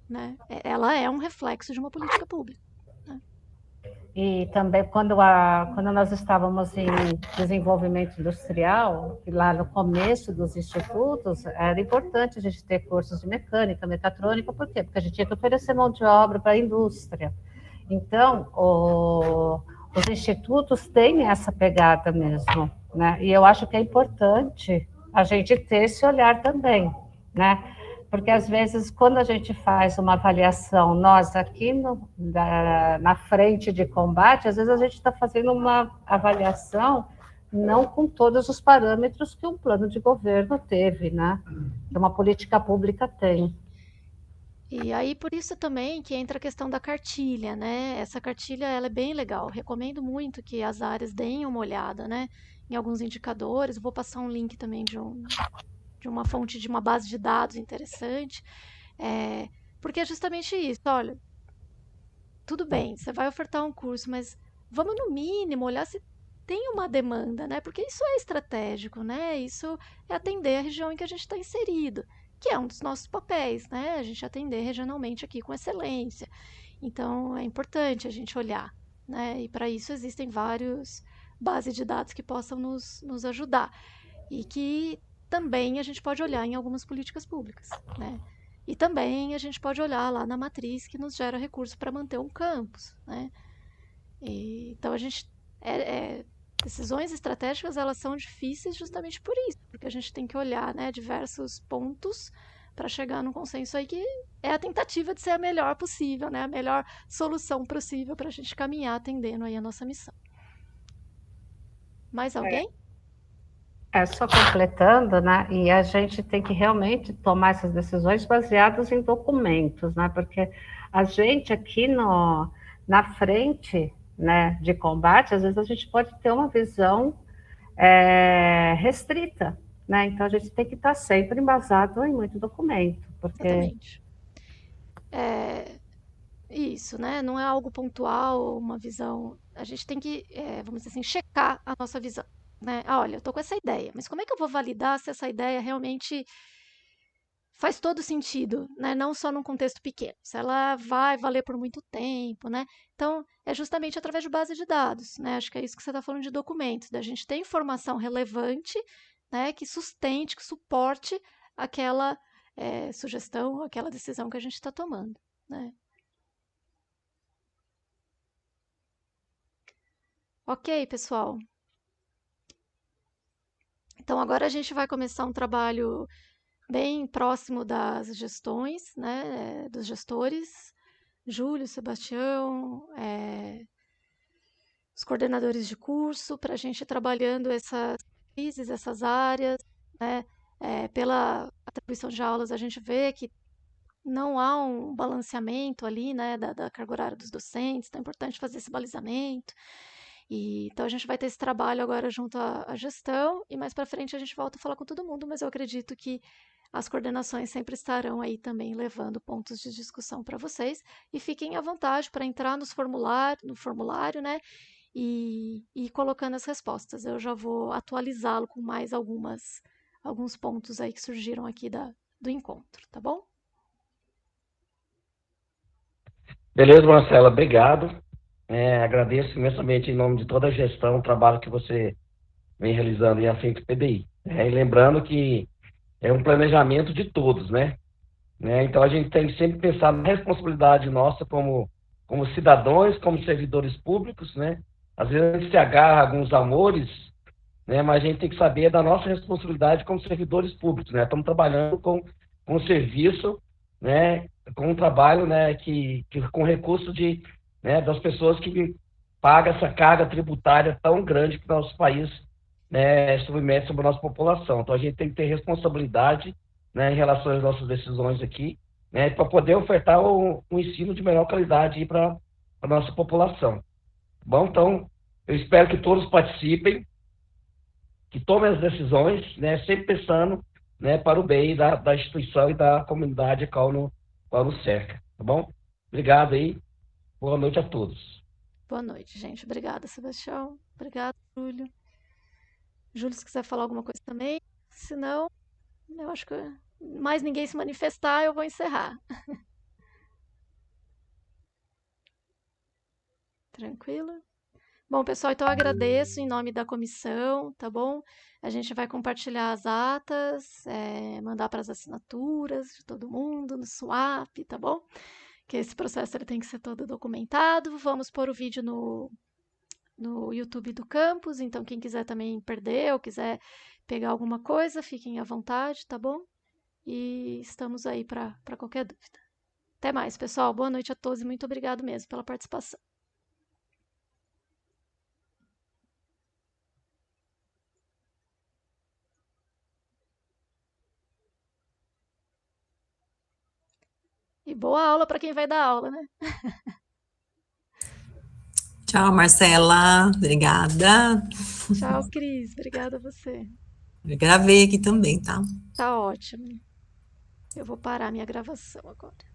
[SPEAKER 1] né? Ela é um reflexo de uma política pública.
[SPEAKER 8] E também, quando nós estávamos em desenvolvimento industrial, lá no começo dos institutos, era importante a gente ter cursos de mecânica, mecatrônica, por quê? Porque a gente tinha que oferecer mão de obra para a indústria. Então, os institutos têm essa pegada mesmo, né? E eu acho que é importante a gente ter esse olhar também, né? Porque, às vezes, quando a gente faz uma avaliação, nós aqui na frente de combate, às vezes a gente está fazendo uma avaliação não com todos os parâmetros que um plano de governo teve, né? Que uma política pública tem.
[SPEAKER 1] E aí, por isso também que entra a questão da cartilha, né? Essa cartilha, ela é bem legal. Recomendo muito que as áreas deem uma olhada, né? Em alguns indicadores. Vou passar um link também de uma fonte, de uma base de dados interessante. Porque é justamente isso. Olha, tudo bem, você vai ofertar um curso, mas vamos no mínimo olhar se tem uma demanda, né? Porque isso é estratégico, né? Isso é atender a região em que a gente está inserido, que é um dos nossos papéis, né? A gente atender regionalmente aqui com excelência. Então, é importante a gente olhar, né? E para isso existem vários bases de dados que possam nos ajudar. E que também a gente pode olhar em algumas políticas públicas, né? E também a gente pode olhar lá na matriz que nos gera recurso para manter um campus, né? Então a gente decisões estratégicas, elas são difíceis justamente por isso, porque a gente tem que olhar, né, diversos pontos para chegar num consenso aí que é a tentativa de ser a melhor possível, né, a melhor solução possível para a gente caminhar atendendo aí a nossa missão. Mais alguém?
[SPEAKER 8] Só completando, né? E a gente tem que realmente tomar essas decisões baseadas em documentos, né? Porque a gente aqui na frente, né, de combate, às vezes a gente pode ter uma visão restrita, né? Então a gente tem que estar sempre embasado em muito documento, porque
[SPEAKER 1] Exatamente. Isso, né? Não é algo pontual, uma visão. A gente tem que, vamos dizer assim, checar a nossa visão, né? Olha, eu tô com essa ideia, mas como é que eu vou validar se essa ideia realmente faz todo sentido, né? Não só num contexto pequeno, se ela vai valer por muito tempo, né? Então, é justamente através de base de dados, né? Acho que é isso que você está falando de documentos, da gente ter informação relevante, né? Que sustente, que suporte aquela sugestão, aquela decisão que a gente está tomando, né? Ok, pessoal. Então, agora a gente vai começar um trabalho bem próximo das gestões, né, dos gestores, Júlio, Sebastião, os coordenadores de curso, para a gente ir trabalhando essas crises, essas áreas, né, pela atribuição de aulas, a gente vê que não há um balanceamento ali, né, da carga horária dos docentes, então é importante fazer esse balizamento. Então a gente vai ter esse trabalho agora junto à gestão e mais para frente a gente volta a falar com todo mundo, mas eu acredito que as coordenações sempre estarão aí também levando pontos de discussão para vocês e fiquem à vontade para entrar no formulário, né, e ir colocando as respostas. Eu já vou atualizá-lo com mais alguns pontos aí que surgiram aqui do encontro, tá bom?
[SPEAKER 4] Beleza, Marcela, obrigado. Agradeço imensamente em nome de toda a gestão, o trabalho que você vem realizando em frente ao PDI. E lembrando que é um planejamento de todos, né? Então a gente tem que sempre pensar na responsabilidade nossa como cidadãos, como servidores públicos, né? Às vezes a gente se agarra a alguns amores né? Mas a gente tem que saber da nossa responsabilidade como servidores públicos, né? Estamos trabalhando com serviço, né? Com um trabalho, né? Que com recurso né? Das pessoas que pagam essa carga tributária tão grande que o nosso país, né? Submete sobre a nossa população. Então a gente tem que ter responsabilidade, né? Em relação às nossas decisões aqui, né? Para poder ofertar um ensino de melhor qualidade para a nossa população. Bom, então eu espero que todos participem, que tomem as decisões, né, sempre pensando, né, para o bem da instituição e da comunidade qual nos cerca, tá bom? Obrigado aí, boa noite a todos.
[SPEAKER 1] Boa noite, gente. Obrigada, Sebastião. Obrigada, Júlio. Júlio, se quiser falar alguma coisa também, se não, eu acho que mais ninguém se manifestar, eu vou encerrar. Tranquilo? Bom, pessoal, então eu agradeço em nome da comissão, tá bom? A gente vai compartilhar as atas, mandar para as assinaturas de todo mundo no Swap, tá bom? Que esse processo ele tem que ser todo documentado. Vamos pôr o vídeo no YouTube do campus, então quem quiser também perder ou quiser pegar alguma coisa, fiquem à vontade, tá bom? E estamos aí para qualquer dúvida. Até mais, pessoal. Boa noite a todos e muito obrigado mesmo pela participação. E boa aula para quem vai dar aula, né?
[SPEAKER 9] Tchau, Marcela. Obrigada.
[SPEAKER 1] Tchau, Cris. Obrigada a você.
[SPEAKER 9] Eu gravei aqui também, tá?
[SPEAKER 1] Tá ótimo. Eu vou parar minha gravação agora.